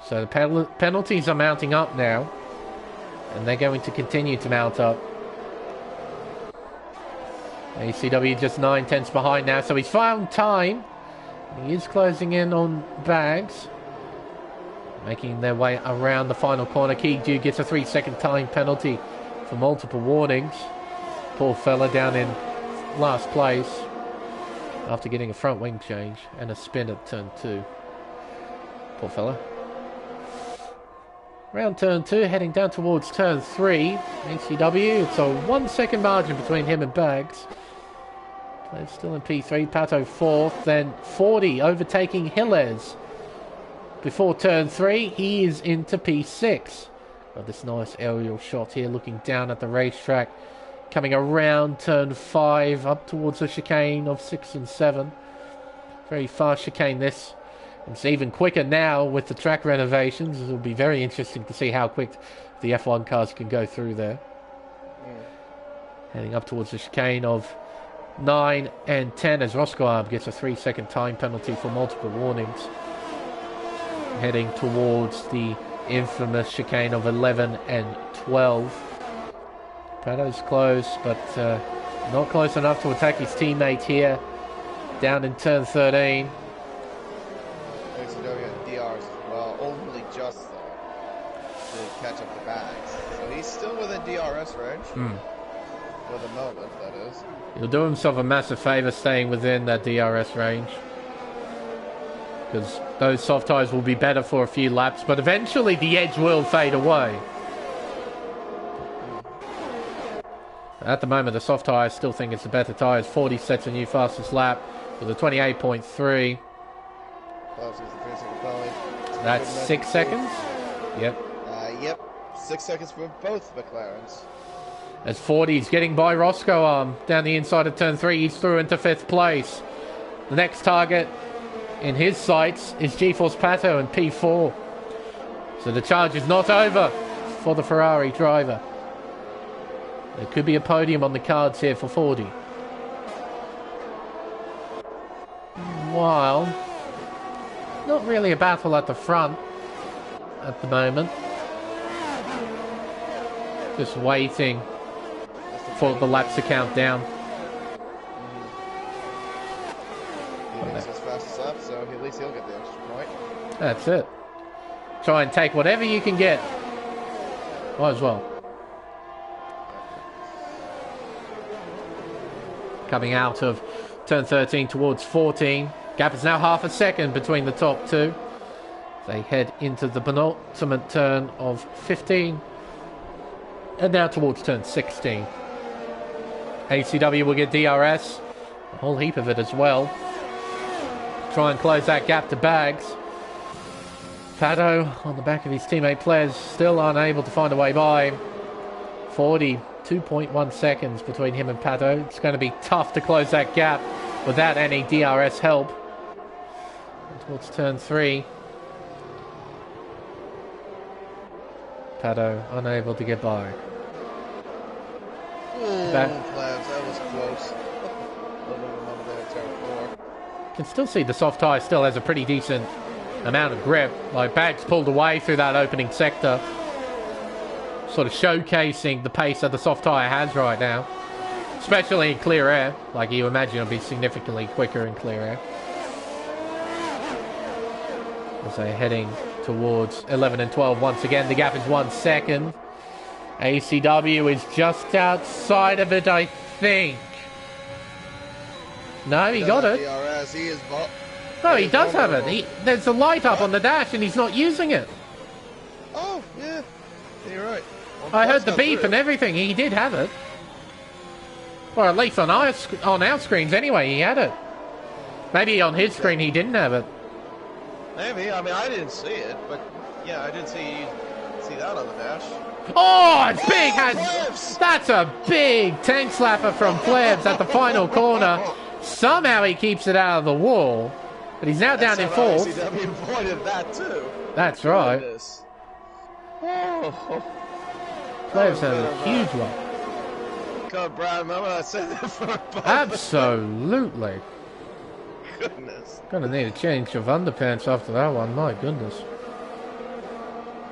So the penalties are mounting up now. And they're going to continue to mount up. ACW just 9/10 behind now. So he's found time. He is closing in on Bags. Making their way around the final corner. Keegju gets a 3-second time penalty for multiple warnings. Poor fella down in last place. After getting a front wing change and a spin at turn 2. Poor fella. Round turn 2, heading down towards turn 3. ACW, it's a 1-second margin between him and Bags. They're still in P3, Pato 4th, then 40 overtaking Hilles. Before turn 3, he is into P6. Got this nice aerial shot here, looking down at the racetrack. Coming around turn 5, up towards the chicane of 6 and 7. Very fast chicane this. It's even quicker now with the track renovations. It will be very interesting to see how quick the F1 cars can go through there. Heading up towards the chicane of 9 and 10 as Roscoe gets a 3-second time penalty for multiple warnings. Heading towards the infamous chicane of 11 and 12. Pato's close, but not close enough to attack his teammate here. Down in turn 13. ACW and DRs as well, only just though to catch up the Bags. So he's still within DRS range. For the moment, that is. He'll do himself a massive favour staying within that DRS range. Because those soft tyres will be better for a few laps, but eventually the edge will fade away. At the moment, the soft tyres still think it's the better tyres. 40 sets a new fastest lap with a 28.3. That's 6 seconds? Yep. Yep. 6 seconds for both McLarens. As 40's getting by Roscoe down the inside of turn 3. He's through into 5th place. The next target in his sights is GeForce Pato in P4. So the charge is not over for the Ferrari driver. There could be a podium on the cards here for 40. While not really a battle at the front at the moment. Just waiting for the laps to count down. He makes his fastest lap, so at least he'll get the extra point. That's it. Try and take whatever you can get. Might as well. Coming out of turn 13 towards 14. Gap is now half a second between the top two. They head into the penultimate turn of 15. And now towards turn 16. ACW will get DRS. A whole heap of it as well. Try and close that gap to Bags. Pato on the back of his teammate Ples still unable to find a way by. 42.1 seconds between him and Pato. It's going to be tough to close that gap without any DRS help. And towards turn 3. Pato unable to get by. That was close. A little bit of a moment there at turn 4. Can still see the soft tyre still has a pretty decent amount of grip. Like Bags pulled away through that opening sector, sort of showcasing the pace that the soft tyre has right now, especially in clear air. Like you imagine it'll be significantly quicker in clear air. As they're heading towards 11 and 12 once again, the gap is 1 second. ACW is just outside of it, I think. No, he got it. DRS. He is No, he does have it. There's a light up on the dash and he's not using it. Oh, yeah. You're right. Well, I heard the beep and everything. He did have it. Or at least on our screens anyway, he had it. Maybe on his screen he didn't have it. Maybe. I mean, I didn't see it, but yeah, I did see that on the dash. Oh, it's big! That's a big tank slapper from Plebs at the final corner. Somehow he keeps it out of the wall, but he's now down in fourth. ACW avoided that too. That's right. Oh. Plebs has a huge one. God, Brad, remember I said that for a moment? Absolutely. Goodness. Gonna need a change of underpants after that one. My goodness.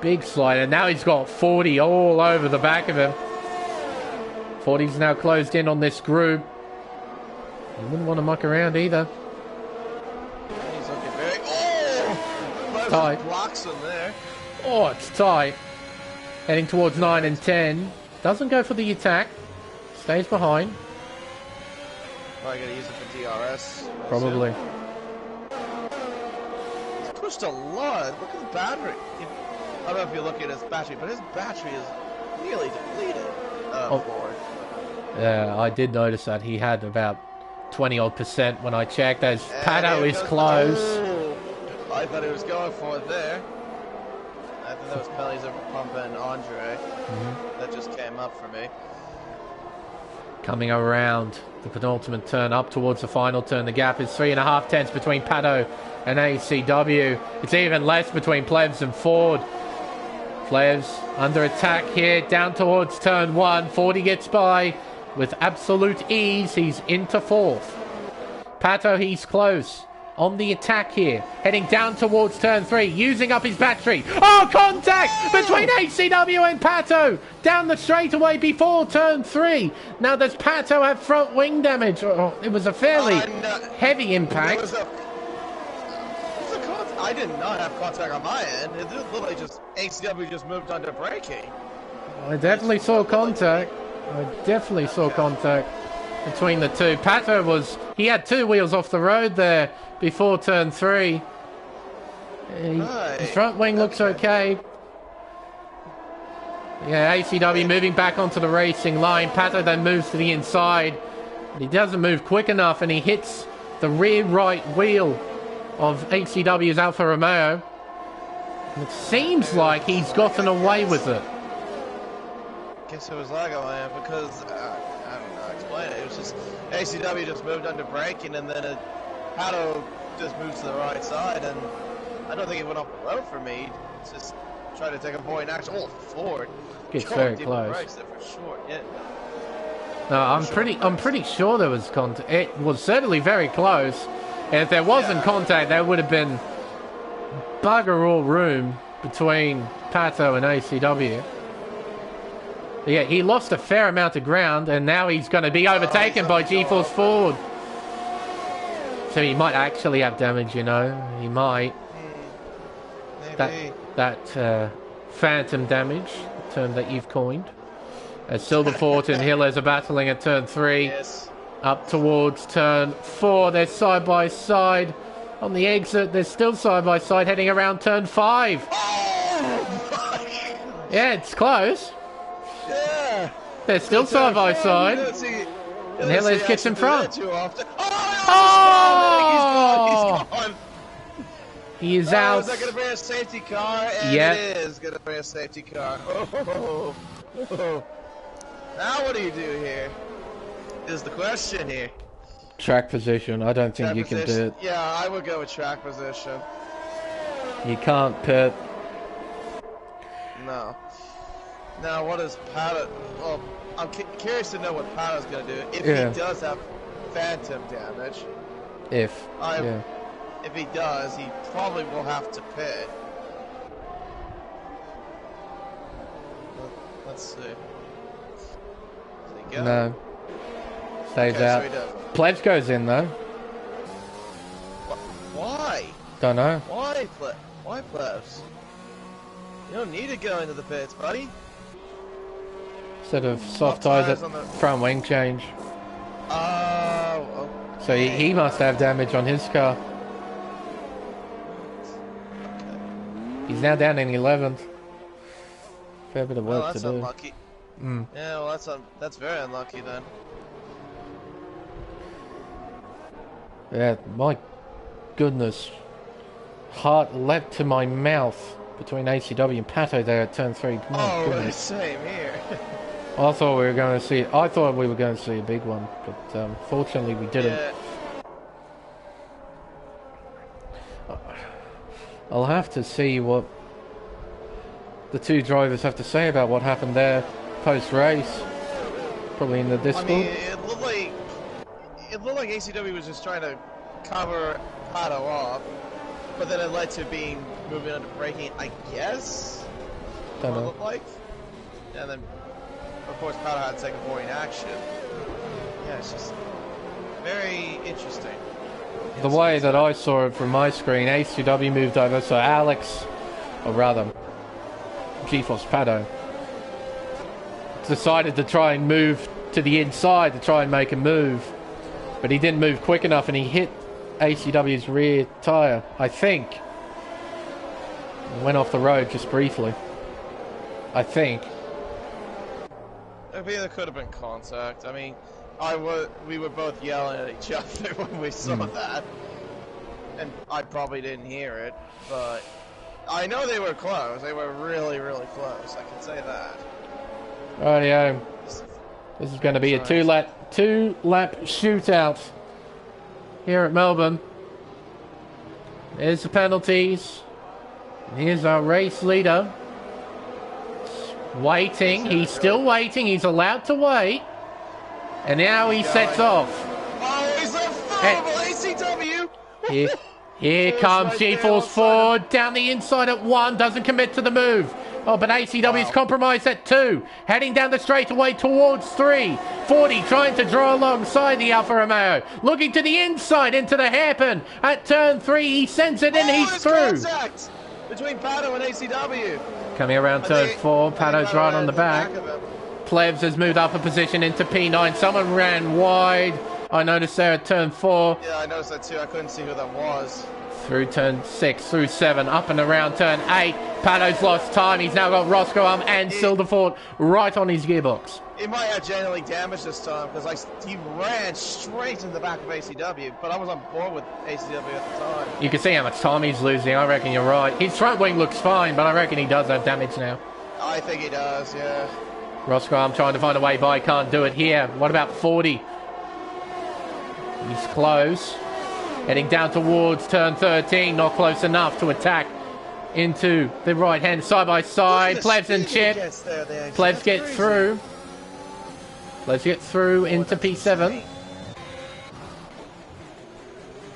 Big slide, and now he's got 40 all over the back of him. 40's now closed in on this group. You wouldn't want to muck around either. He's looking very... Oh! Tight. Blocks him there. Oh, it's tight. Heading towards 9 and 10. Doesn't go for the attack. Stays behind. Probably gonna use it for DRS. Probably. He's pushed a lot. Look at the battery. I don't know if you're looking at his battery, but his battery is nearly depleted. Forward. Yeah, I did notice that. He had about 20-odd% when I checked. As Pato is close. Oh, I thought he was going for it there. I think that was penalties over Pumpa and Andre. That just came up for me. Coming around the penultimate turn up towards the final turn. The gap is 3.5 tenths between Pato and ACW. It's even less between Plebs and Ford. Plebs under attack here, down towards turn 1. 40 gets by with absolute ease. He's into fourth. Pato, he's close. On the attack here, heading down towards turn 3, using up his battery. Oh, contact between ACW and Pato down the straightaway before turn 3. Now does Pato have front wing damage? Oh, it was a fairly heavy impact. I did not have contact on my end. It literally just ACW just moved under braking. I definitely saw contact. Contact between the two. Pato he had 2 wheels off the road there before turn 3. His front wing looks okay. Yeah, ACW moving back onto the racing line. Pato then moves to the inside. But he doesn't move quick enough and he hits the rear right wheel of ACW's Alfa Romeo. And it seems like he's gotten away with it. Guess it was lag on my end because, I don't know, explain it. It was just, ACW just moved under braking and then Pato just moved to the right side and I don't think it went off the road for me. It's just trying to take a point in action. Oh, Ford. Gets very close. For sure. Yeah. No, I'm pretty sure there was contact. It was certainly very close. And if there wasn't contact, there would have been bugger all room between Pato and ACW. Yeah, he lost a fair amount of ground, and now he's going to be overtaken by GeForce Ford. So he might actually have damage, you know. He might. Maybe. That phantom damage, the term that you've coined. As Silverfort and Hillers are battling at turn 3. Yes. Up towards turn 4. They're side by side. On the exit, they're still side by side heading around turn 5. Oh my. Yeah, it's close. Yeah. They're still side by side. And Hillers gets in front. Oh! He's gone. He is out. Is that going to be a safety car? And it is going to be a safety car. Oh. Now what do you do here? Is the question here. Track position. I don't think you can do it. Yeah, I would go with track position. You can't pit. No. Now, what is Pato? Well, I'm curious to know what Pato's going to do if he does have phantom damage. If he does, he probably will have to pit. Let's see. Does he go? No. Stays out. So Plebs goes in though. Why? Don't know. Why Plebs? You don't need to go into the pits, buddy. instead of soft tyres at front wing change. Oh, okay. So he must have damage on his car. He's now down in 11th. Fair bit of work to that's do. Unlucky. Yeah, well, that's very unlucky then. Yeah, my goodness. Heart leapt to my mouth between ACW and Pato there at turn 3. My goodness. Same here. I thought we were going to see. I thought we were going to see a big one, but fortunately we didn't. Yeah. I'll have to see what the two drivers have to say about what happened there post-race. Probably in the Discord. I mean, it looked like ACW was just trying to cover Pato off, but then it led to moving on to braking, I guess. Don't know. It looked like. And then, of course, Pato had second boring action. Yeah, it's just very interesting. The way that I saw it from my screen, ACW moved over, so Alex, or rather, GeForce Pato, decided to try and move to the inside to try and make a move, but he didn't move quick enough and he hit ACW's rear tyre, I think. Went off the road just briefly. I think. I mean, there could have been contact. I mean, we were both yelling at each other when we saw that. And I probably didn't hear it, but I know they were close. They were really, really close. I can say that. Rightio. This is going to be a two-lap shootout here at Melbourne. There's the penalties. Here's our race leader. Waiting. He's still waiting. He's allowed to wait. And now he sets off. Oh, he's a horrible ACW! Here comes GeForce Ford down the inside at 1. Doesn't commit to the move. Oh, but ACW is compromised at 2. Heading down the straightaway towards 3. 40 trying to draw alongside the Alfa Romeo. Looking to the inside into the hairpin. At turn 3, he sends it in. He's through. Contact between Pato and ACW. Coming around turn 4. Pato's right on the back. Plebs has moved up a position into P9. Someone ran wide. I noticed there at turn 4. Yeah, I noticed that too. I couldn't see who that was. Through turn 6, through 7, up and around turn 8. Pato's lost time. He's now got Roscoe and Silderford right on his gearbox. He might have genuinely damaged this time because he ran straight in the back of ACW, but I was on board with ACW at the time. You can see how much time he's losing. I reckon you're right. His front wing looks fine, but I reckon he does have damage now. I think he does, yeah. Roscoe, I'm trying to find a way by. Can't do it here. What about 40? He's close. Heading down towards turn 13. Not close enough to attack into the right-hand side-by-side. Plebs and Chip. Plebs get through. Plebs get through into P7.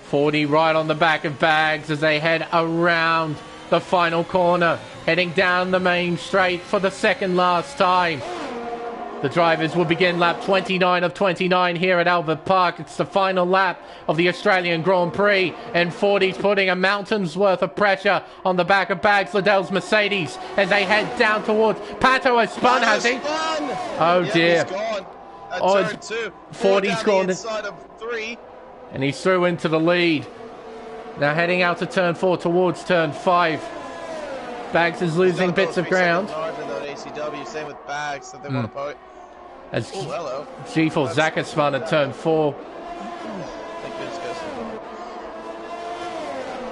40 right on the back of Bags as they head around the final corner. Heading down the main straight for the second last time. The drivers will begin lap 29 of 29 here at Albert Park. It's the final lap of the Australian Grand Prix, and 40's putting a mountain's worth of pressure on the back of Bags Liddell's Mercedes as they head down towards... Pato has spun, has he? Oh dear. Turn 2. 40's gone inside of 3. and he's through into the lead. Now heading out to turn 4 towards turn 5. Bags is losing bits of ground. ACW, same with Bags, that they want to put. As G4 Zach has spun at turn 4.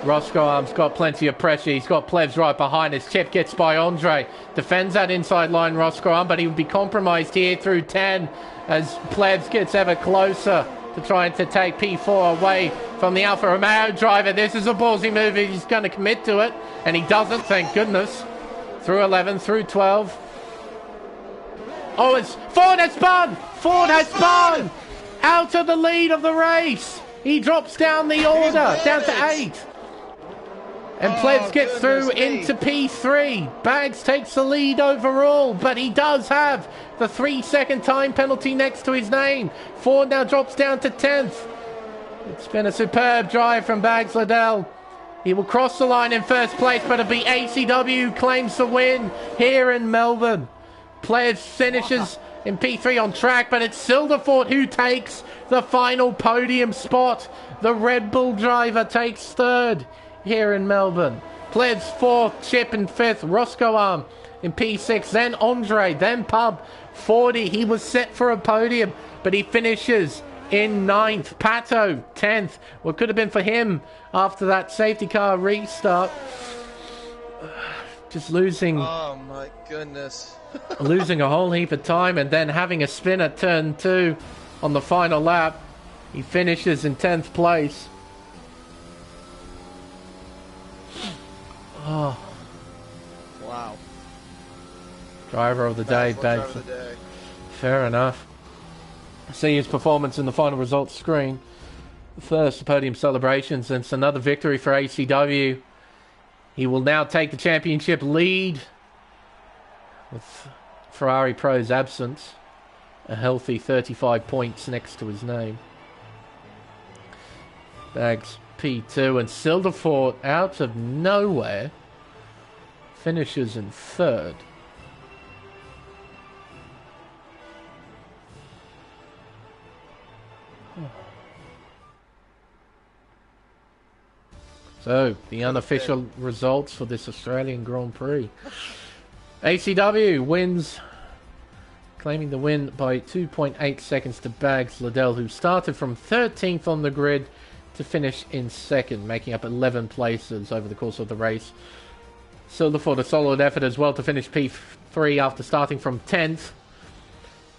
Roscoe Arm's got plenty of pressure. He's got Plebs right behind us. Chip gets by Andre. Defends that inside line, Roscoe Arm, but he would be compromised here through 10 as Plebs gets ever closer to trying to take P4 away from the Alfa Romeo driver. This is a ballsy move. He's going to commit to it, and he doesn't, thank goodness. Through 11, through 12. Oh, it's Ford has spun! Ford has spun! Out of the lead of the race. He drops down the order, down to 8. And Plebs gets through into P3. Bags takes the lead overall, but he does have the 3-second time penalty next to his name. Ford now drops down to 10th. It's been a superb drive from Bags Liddell. He will cross the line in first place, but it'll be ACW claims the win here in Melbourne. Plebs finishes in P3 on track, but it's Silverfort who takes the final podium spot. The Red Bull driver takes third here in Melbourne. Plebs fourth, Chip in fifth, Roscoe Arm in P6, then Andre, then Pub, 40. He was set for a podium, but he finishes in 9th. Pato, 10th. What could have been for him after that safety car restart. Just losing... Oh my goodness. losing a whole heap of time and then having a spin at turn 2 on the final lap. He finishes in 10th place. Oh. Wow. Driver of the day, babe. Fair enough. See his performance in the final results screen. First, the podium celebrations, and it's another victory for ACW. He will now take the championship lead with Ferrari Pro's absence. A healthy 35 points next to his name. Bags P2, and Silverfort out of nowhere finishes in 3rd. So, the unofficial results for this Australian Grand Prix. ACW wins, claiming the win by 2.8 seconds to Bags Liddell, who started from 13th on the grid to finish in 2nd, making up 11 places over the course of the race. Silverfort a solid effort as well to finish P3 after starting from 10th.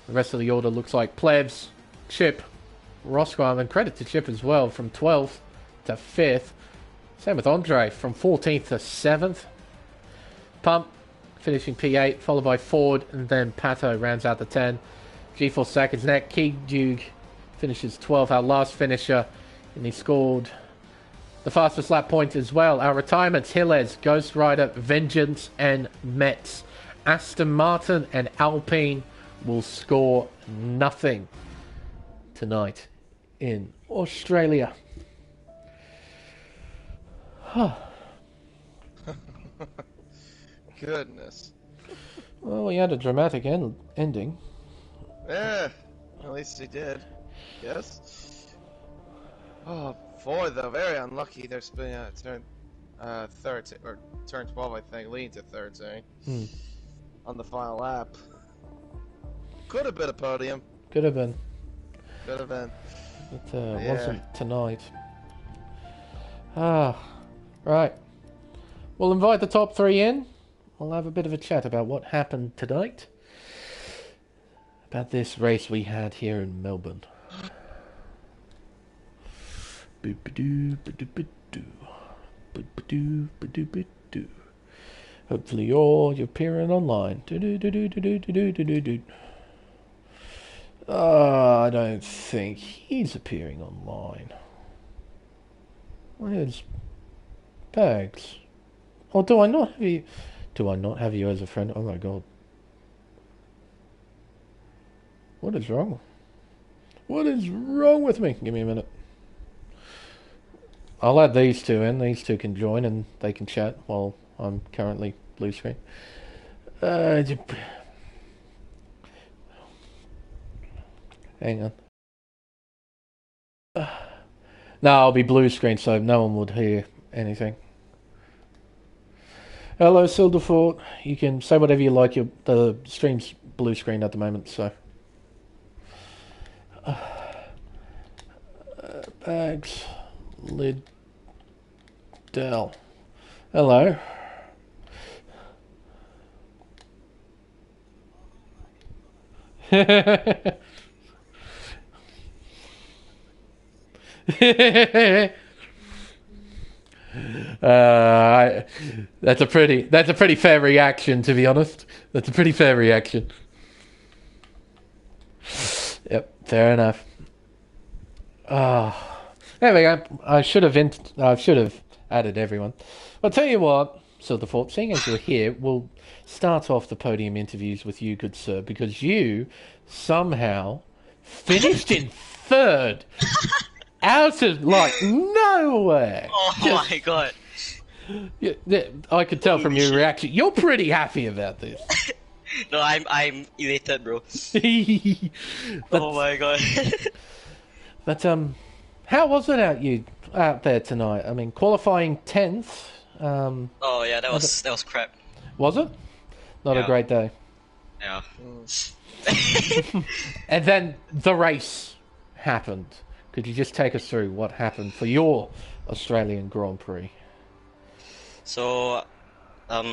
The rest of the order looks like Plebs, Chip, Roscoe, and credit to Chip as well, from 12th to 5th. Same with Andre, from 14th to 7th. Pump finishing P8, followed by Ford, and then Pato rounds out the 10. G4 seconds neck. Keydug finishes 12th, our last finisher, and he scored the fastest lap point as well. Our retirements: Hilles, Ghost Rider, Vengeance, and Metz. Aston Martin and Alpine will score nothing tonight in Australia. Goodness. Well, we had a dramatic ending. Yeah, at least he did. Yes. Oh, Ford though, very unlucky. They're spinning out turn third, or turn 12, I think, leading to third, on the final lap. Could have been a podium. Could have been. Could have been. It wasn't tonight. Right. We'll invite the top 3 in. We'll have a bit of a chat about what happened tonight. About this race we had here in Melbourne. Hopefully you're appearing online. I don't think he's appearing online. Where's Bags? Or do I not have you? Do I not have you as a friend? Oh my god. What is wrong? What is wrong with me? Give me a minute. I'll add these two in. These two can join and they can chat while I'm currently blue screen. Hang on. No, I'll be blue screen so no one would hear anything. Hello, Silverfort. You can say whatever you like. The stream's blue screen at the moment, so. Bags Liddell. Hello. That's a pretty fair reaction, to be honest. That's a pretty fair reaction. Yep, fair enough. There we go. I should have added everyone. I'll tell you what, Silverfort, seeing as you're here, we'll start off the podium interviews with you, good sir, because you somehow finished in 3rd. Out of, nowhere. Oh my god. Yeah, I could tell from your reaction, you're pretty happy about this. No, I'm elated, bro. But, Oh my god. but how was it out there tonight? I mean, qualifying 10th. Oh yeah, that was crap. Was it? Not a Yeah. great day. Yeah. And then the race happened. Could you just take us through what happened for your Australian Grand Prix? So, got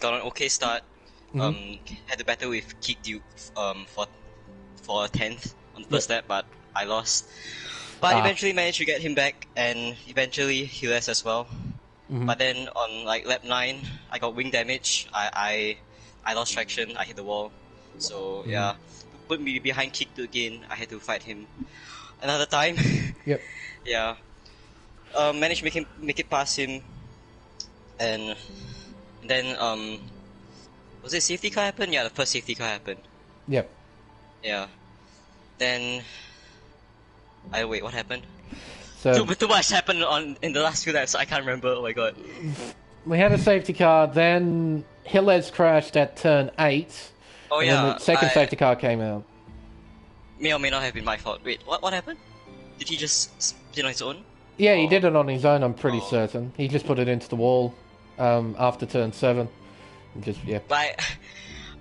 an okay start. Had to battle with Kick Duke for a 10th on the first lap, but I lost. But eventually managed to get him back, and eventually he lost as well. But then on like lap 9, I got wing damage. I lost traction. I hit the wall. So yeah, put me behind Kick Duke again. I had to fight him another time. Yep. Yeah. Managed to make it past him, and then was it safety car happened? Yeah, the first safety car happened. Yep. Yeah. Then wait, what happened? So Too much happened in the last few laps. I can't remember. Oh my god. we had a safety car. Then Hillez crashed at turn 8. Oh and yeah. then the second safety car came out. May or may not have been my fault. Wait, what happened? Did he just spin on his own? Yeah, he did it on his own. I'm pretty Oh. certain. He just put it into the wall after turn 7. And just But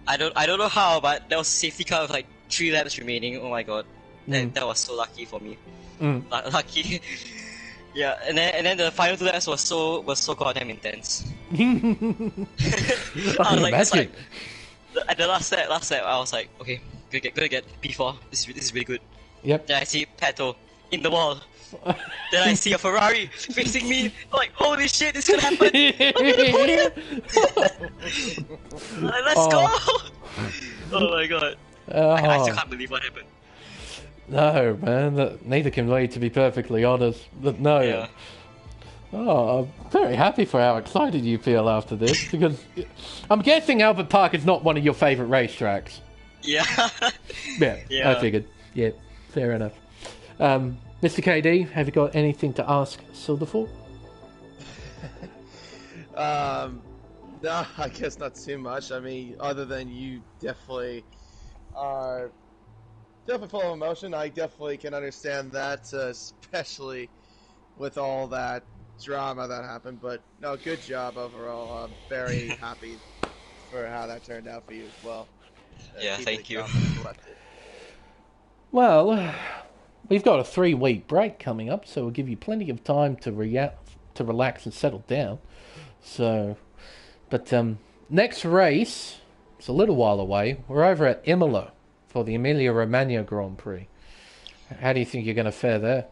I don't know how, but there was a safety car with like 3 laps remaining. Oh my god. That was so lucky for me. Lucky. Yeah, and then the final 2 laps was so goddamn intense. I I was like, it's imagine. like at the last lap, I was like, okay, gonna get P4. This is really good. Yep. Then I see Pato in the wall. Then I see a Ferrari facing me. I'm like, holy shit, this could happen. Let's go. Oh my god. I still can't believe what happened. No, man. Neither can we, to be perfectly honest. But no. Yeah. Oh, I'm very happy for how excited you feel after this, because I'm guessing Albert Park is not one of your favourite racetracks. Yeah. Yeah, I figured. Yeah, fair enough. Mr. KD, have you got anything to ask Silverfall? No, I guess not too much. I mean, other than you definitely are full of emotion. I definitely can understand that, especially with all that drama that happened. But no, good job overall. I'm very happy for how that turned out for you as well. Yeah, Keep thank the you. confidence collected. Well, we've got a 3-week break coming up, so we'll give you plenty of time to relax and settle down. So, but next race, it's a little while away. We're over at Imola for the Emilia-Romagna Grand Prix. How do you think you're going to fare there?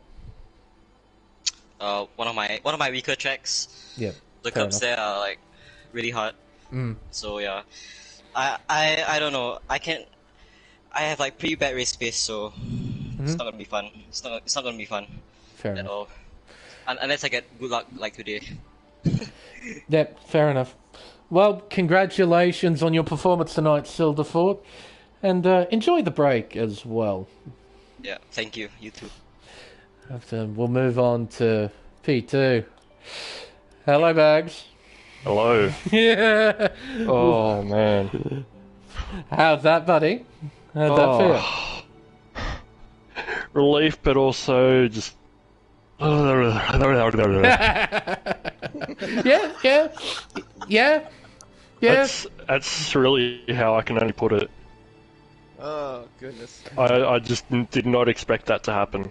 One of my weaker tracks. Yeah, The fair curbs enough. there are like really hard. So yeah, I don't know. I have like pretty bad race pace, so it's not gonna be fun. It's not gonna be fun Fair at enough. all. Unless I get good luck like today. Yep, fair enough. Well, congratulations on your performance tonight, Silverford, and enjoy the break as well. Yeah, thank you. You too. We'll move on to P2. Hello, Bags. Hello. Yeah. Oh man. How's that, buddy? How'd that Relief, but also just. feel? Yeah. That's really how I can only put it. Oh goodness. I just did not expect that to happen.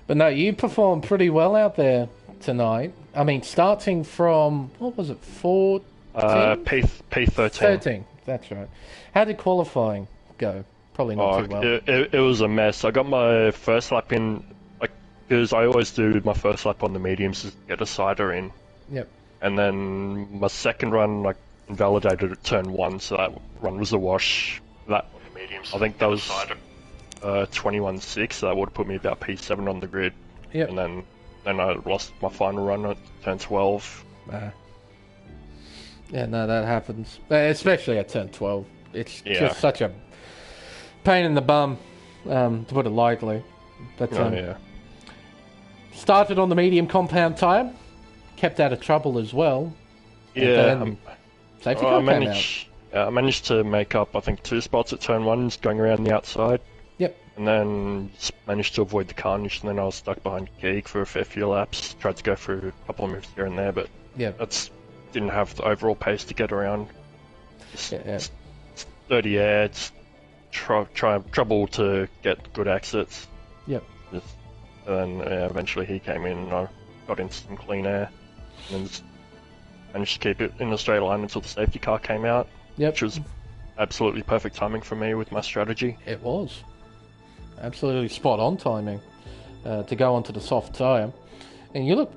But no, you performed pretty well out there tonight. I mean, starting from, what was it, 14? P13. 13, that's right. How did qualifying go? Probably not too well. It was a mess. I got my first lap in, because I always do my first lap on the mediums to get a cider in. Yep. And then my second run, I invalidated at turn 1, so that run was a wash. That I think that was 21.6, so that would have put me about P7 on the grid. Yep. And then I lost my final run at turn 12. Yeah, no, that happens. Especially at turn 12. It's Yeah. just such a pain in the bum, to put it lightly. But Yeah. started on the medium compound tyre, kept out of trouble as well. Yeah. And then safety car came out. I managed to make up, I think, 2 spots at turn 1, going around the outside. Yep. And then just managed to avoid the carnage, and then I was stuck behind Geek for a fair few laps. Tried to go through a couple of moves here and there, but didn't have the overall pace to get around. Just dirty air, just trouble to get good exits. Yep. And then eventually he came in and I got into some clean air. And then just managed to keep it in a straight line until the safety car came out. Yep. Which was absolutely perfect timing for me with my strategy. It was. Absolutely spot on timing to go onto the soft tyre. And you look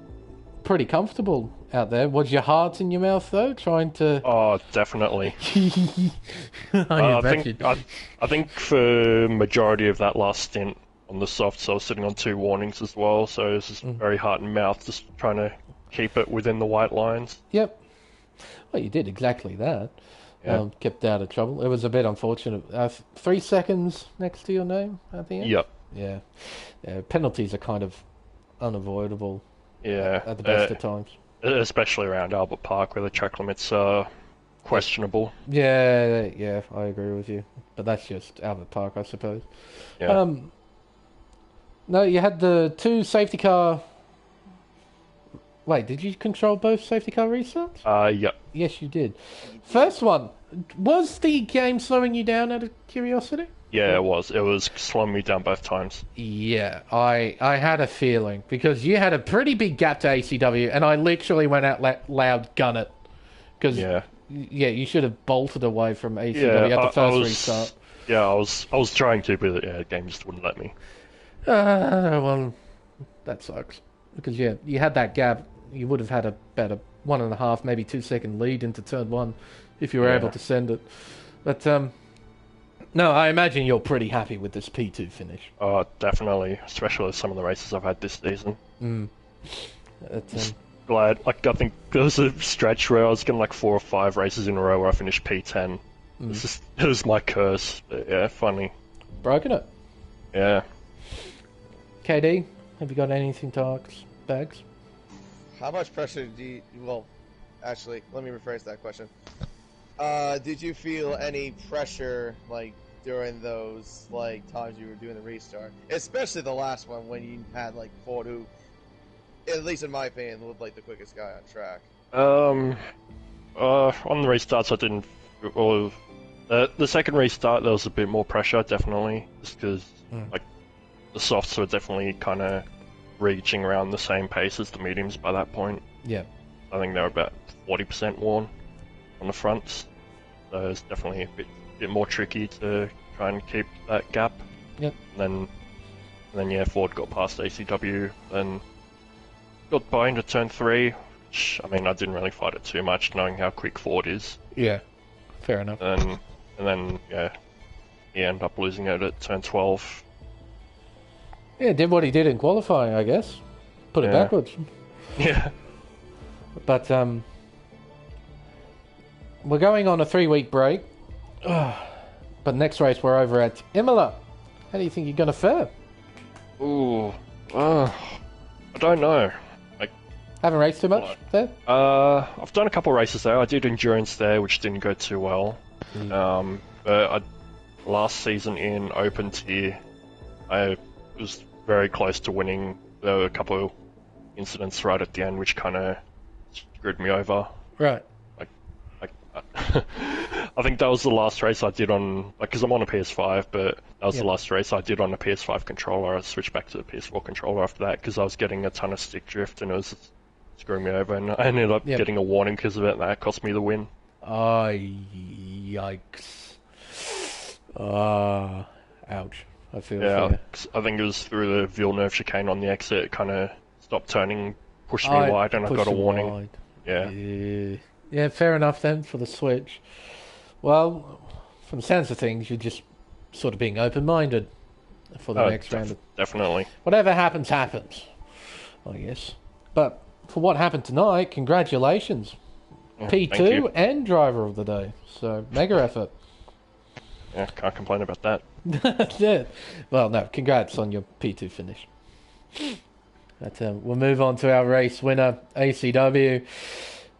pretty comfortable out there. Was your heart in your mouth though, trying to... Oh, definitely. I think for majority of that last stint on the softs, I was sitting on 2 warnings as well, so it was just very heart and mouth, just trying to keep it within the white lines. Yep. Well, you did exactly that. Yeah. Kept out of trouble. It was a bit unfortunate. 3 seconds next to your name at the end? Yep. Yeah. Penalties are kind of unavoidable at the best of times. Especially around Albert Park, where the track limits are questionable. Yeah, I agree with you. But that's just Albert Park, I suppose. Yeah. No, you had the 2 safety car... Wait, did you control both safety car restarts? Yep. Yes, you did. First one, was the game slowing you down out of curiosity? Yeah, it was. It was slowing me down both times. Yeah, I had a feeling, because you had a pretty big gap to ACW, and I literally went out loud gun it. Because, you should have bolted away from ACW at the first restart. Yeah, I was trying to, but the game just wouldn't let me. Well, that sucks. Because, you had that gap. You would have had about a 1.5, maybe 2 second lead into turn 1 if you were able to send it. But, no, I imagine you're pretty happy with this P2 finish. Oh, definitely. Especially with some of the races I've had this season. Glad. I think there was a stretch where I was getting 4 or 5 races in a row where I finished P10. It was my curse. But yeah, funny. Broken it. Yeah. KD, have you got anything to ask Bags? How much pressure do you... Well, actually, let me rephrase that question. Did you feel any pressure, during those, times you were doing the restart? Especially the last one when you had, Ford, who, at least in my opinion, looked like the quickest guy on track. On the restarts, I didn't... Well, the second restart, there was a bit more pressure, definitely. Just because, the softs were definitely kind of reaching around the same pace as the mediums by that point. Yeah. I think they were about 40% worn on the fronts. So it's definitely a bit more tricky to try and keep that gap. Yep. And then Ford got past ACW, then got by into turn 3, which, I didn't really fight it too much, knowing how quick Ford is. Yeah, fair enough. And then, he ended up losing it at turn 12. Yeah, did what he did in qualifying, I guess. Put it backwards. Yeah. But, we're going on a 3-week break. But next race we're over at Imola. How do you think you're going to fare? Ooh. I don't know. Haven't raced too much there? I've done a couple races there. I did endurance there, which didn't go too well. But last season in Open Tier, I was very close to winning. There were a couple of incidents right at the end which kind of screwed me over. Right. I think that was the last race I did on, because I'm on a PS5, but that was the last race I did on a PS5 controller. I switched back to the PS4 controller after that because I was getting a ton of stick drift and it was screwing me over, and I ended up getting a warning because of it, and that cost me the win. Yikes. Ouch. I feel I think it was through the Villeneuve chicane on the exit, it kind of stopped turning, pushed me wide, and I got a warning. Wide. Yeah, fair enough then for the switch. Well, from the sounds of things, you're just sort of being open-minded for the next round. Definitely. Whatever happens, happens, I guess. But for what happened tonight, congratulations. Yeah, P2 and driver of the day. So, mega effort. Yeah, can't complain about that. Yeah. Well, no, congrats on your P2 finish. But we'll move on to our race winner, ACW.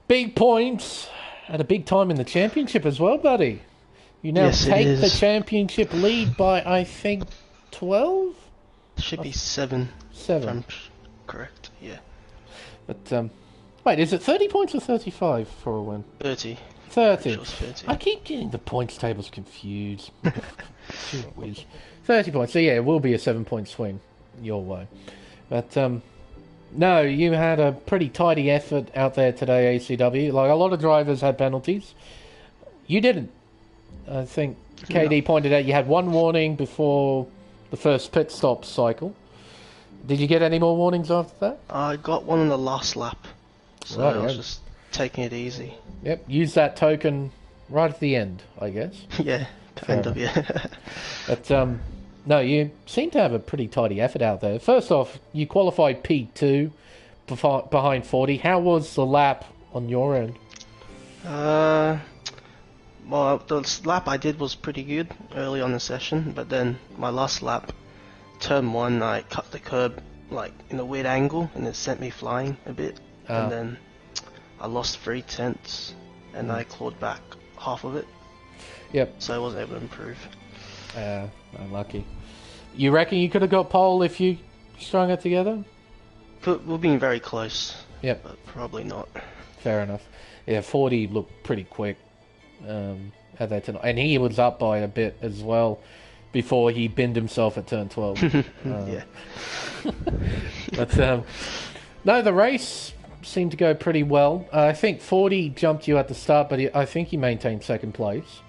Big points had a big time in the championship as well, buddy. You now Yes, it take the is. championship lead by, I think, 12? Should be 7. 7. If I'm correct, yeah. But, wait, is it 30 points or 35 for a win? 30. 30. Sure it's 30. I keep getting the points tables confused. Gee whiz. 30 points. So, yeah, it will be a 7-point swing your way. But, no, you had a pretty tidy effort out there today, ACW. Like, a lot of drivers had penalties. You didn't. I think KD pointed out you had one warning before the first pit stop cycle. Did you get any more warnings after that? I got one on the last lap, so Right, I was yeah. just taking it easy. Yep, use that token right at the end, I guess. Yeah, kind of, yeah. But, no, you seem to have a pretty tidy effort out there. First off, you qualified P2 behind 40. How was the lap on your end? Well, the lap I did was pretty good early on the session, but then my last lap, turn 1, I cut the curb like in a weird angle, and it sent me flying a bit, and then I lost 3/10, and I clawed back half of it, Yep, so I wasn't able to improve. unlucky. You reckon you could have got pole if you strung it together? But we're being very close, Yep, but probably not. fair enough. Yeah, 40 looked pretty quick at that turn, and he was up by a bit as well before he binned himself at turn 12. Yeah. But no, the race seemed to go pretty well. I think 40 jumped you at the start, but I think he maintained second place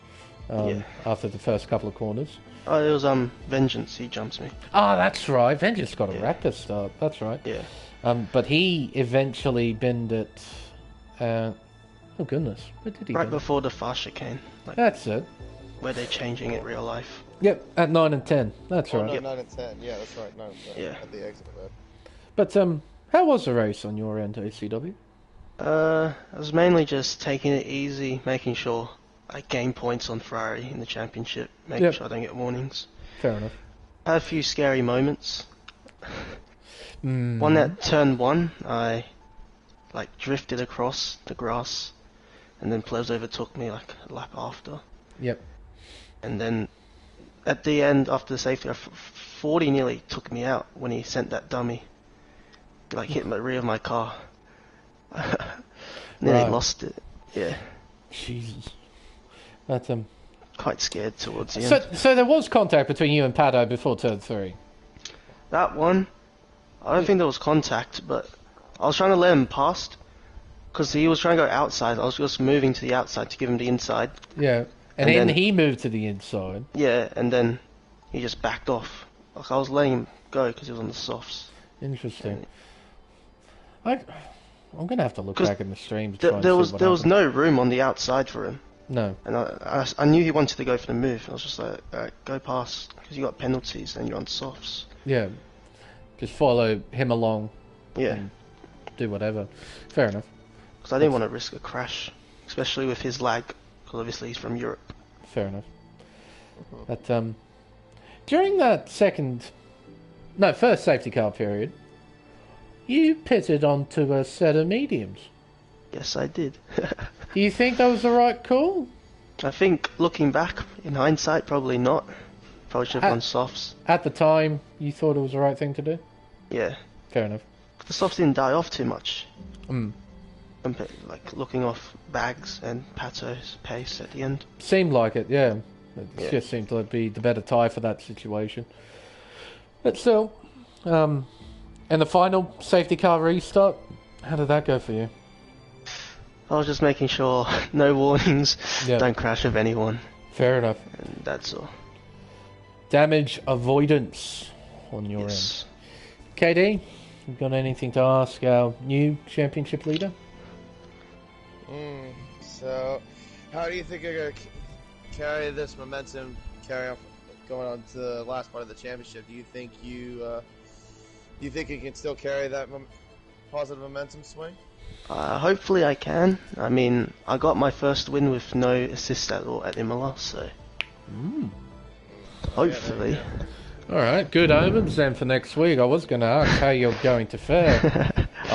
after the first couple of corners. Oh, it was Vengeance. He jumps me. Oh, that's right. Vengeance got a rapid start. That's right. Yeah. But he eventually binned it. Oh goodness, where did he? Right bin? before the fast chicane, like That's it. where they're changing it real life. Yep, at 9 and 10. That's Oh, right. no, 9 and 10. Yeah, that's right. 9 and 10. Yeah. At the exit of it. But how was the race on your end, ACW? I was mainly just taking it easy, making sure I gain points on Ferrari in the championship, making Yep. sure I don't get warnings. Fair enough. I had a few scary moments. One at turn 1, I like drifted across the grass, and then Plebs overtook me like a lap after. Yep. And then at the end, after the safety, 40 nearly took me out when he sent that dummy. Like hit the rear of my car. Nearly Right. lost it. Yeah, Jesus. That's quite scared towards the So, end. so there was contact between you and Paddo before turn 3. That one, I don't think there was contact, but I was trying to let him past because he was trying to go outside. I was just moving to the outside to give him the inside. Yeah. And, And then then- he moved to the inside. Yeah, and then he just backed off. Like I was letting him go because he was on the softs. Interesting. I'm gonna have to look 'Cause back in the streams. to try and There see was what there was happened. no room on the outside for him, No. and I knew he wanted to go for the move. I was just like, alright, go past because you got penalties and you're on softs. Yeah. Just follow him along. Yeah, And do whatever. Fair enough. because I didn't want to risk a crash, especially with his lag. Because obviously he's from Europe. Fair enough. But during that first safety car period, you pitted onto a set of mediums. Yes, I did. Do you think that was the right call? I think looking back in hindsight, probably not. Probably should have gone softs. At the time, you thought it was the right thing to do? Yeah, Fair enough. the softs didn't die off too much. Mm. Like looking off bags and Pato's pace at the end. Seemed like it, yeah. It Yeah. just seemed to be the better tie for that situation. But still, and the final safety car restart, how did that go for you? I was just making sure no warnings, Yeah. don't crash with anyone, Fair enough. and that's all. Damage avoidance on your Yes. end. KD, you got anything to ask our new championship leader? So, how do you think you're going to carry this momentum, carry on going on to the last part of the championship? Do you think you can still carry that positive momentum swing? Hopefully I can. I mean, I got my first win with no assist at all at Imola, so hopefully. All right, good omens then for next week. I was going to ask how you're going to fare.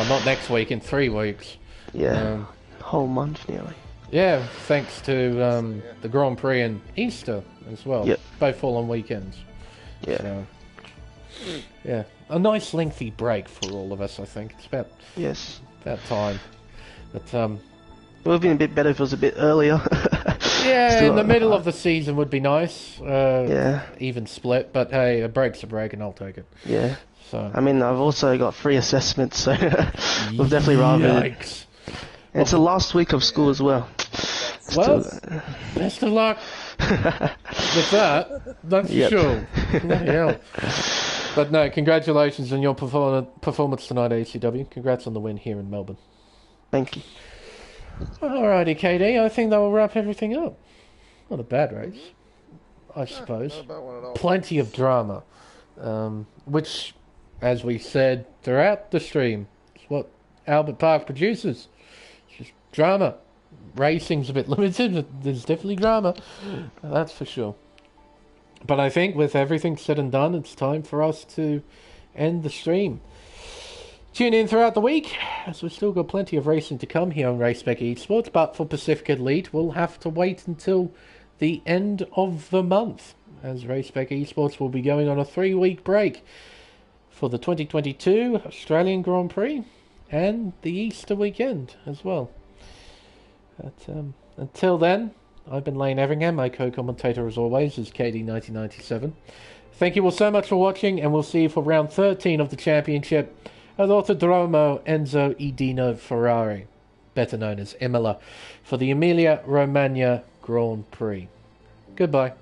Not next week, in 3 weeks. Yeah, Um, whole month nearly. Yeah, thanks to the Grand Prix and Easter as well. Yep. Both fall on weekends. Yeah. So, yeah, a nice lengthy break for all of us. I think it's about time. But it would have been a bit better if it was a bit earlier. yeah, Still, in the middle of the season would be nice. Yeah. Even split, but hey, a break's a break, and I'll take it. Yeah. So I mean, I've also got free assessments, so we've definitely rather. Yikes. And it's the last week of school as well. Well, best of luck with that. That's for sure. Bloody hell. But no, congratulations on your performance tonight, ACW. Congrats on the win here in Melbourne. Thank you. Alrighty, KD. I think that will wrap everything up. Not a bad race, I suppose. Not a bad one at all. Plenty of drama, which, as we said throughout the stream, is what Albert Park produces. It's just drama. Racing's a bit limited, but there's definitely drama. That's for sure. But I think with everything said and done, it's time for us to end the stream. Tune in throughout the week, as we've still got plenty of racing to come here on Race Spec Esports, but for Pacific Elite, we'll have to wait until the end of the month, as Race Spec Esports will be going on a 3-week break for the 2022 Australian Grand Prix and the Easter weekend as well. But until then, I've been Lane Everingham. My co-commentator, as always, is KD1997. Thank you all so much for watching, and we'll see you for round 13 of the championship at Autodromo Enzo Edino Ferrari, better known as Imola, for the Emilia-Romagna Grand Prix. Goodbye.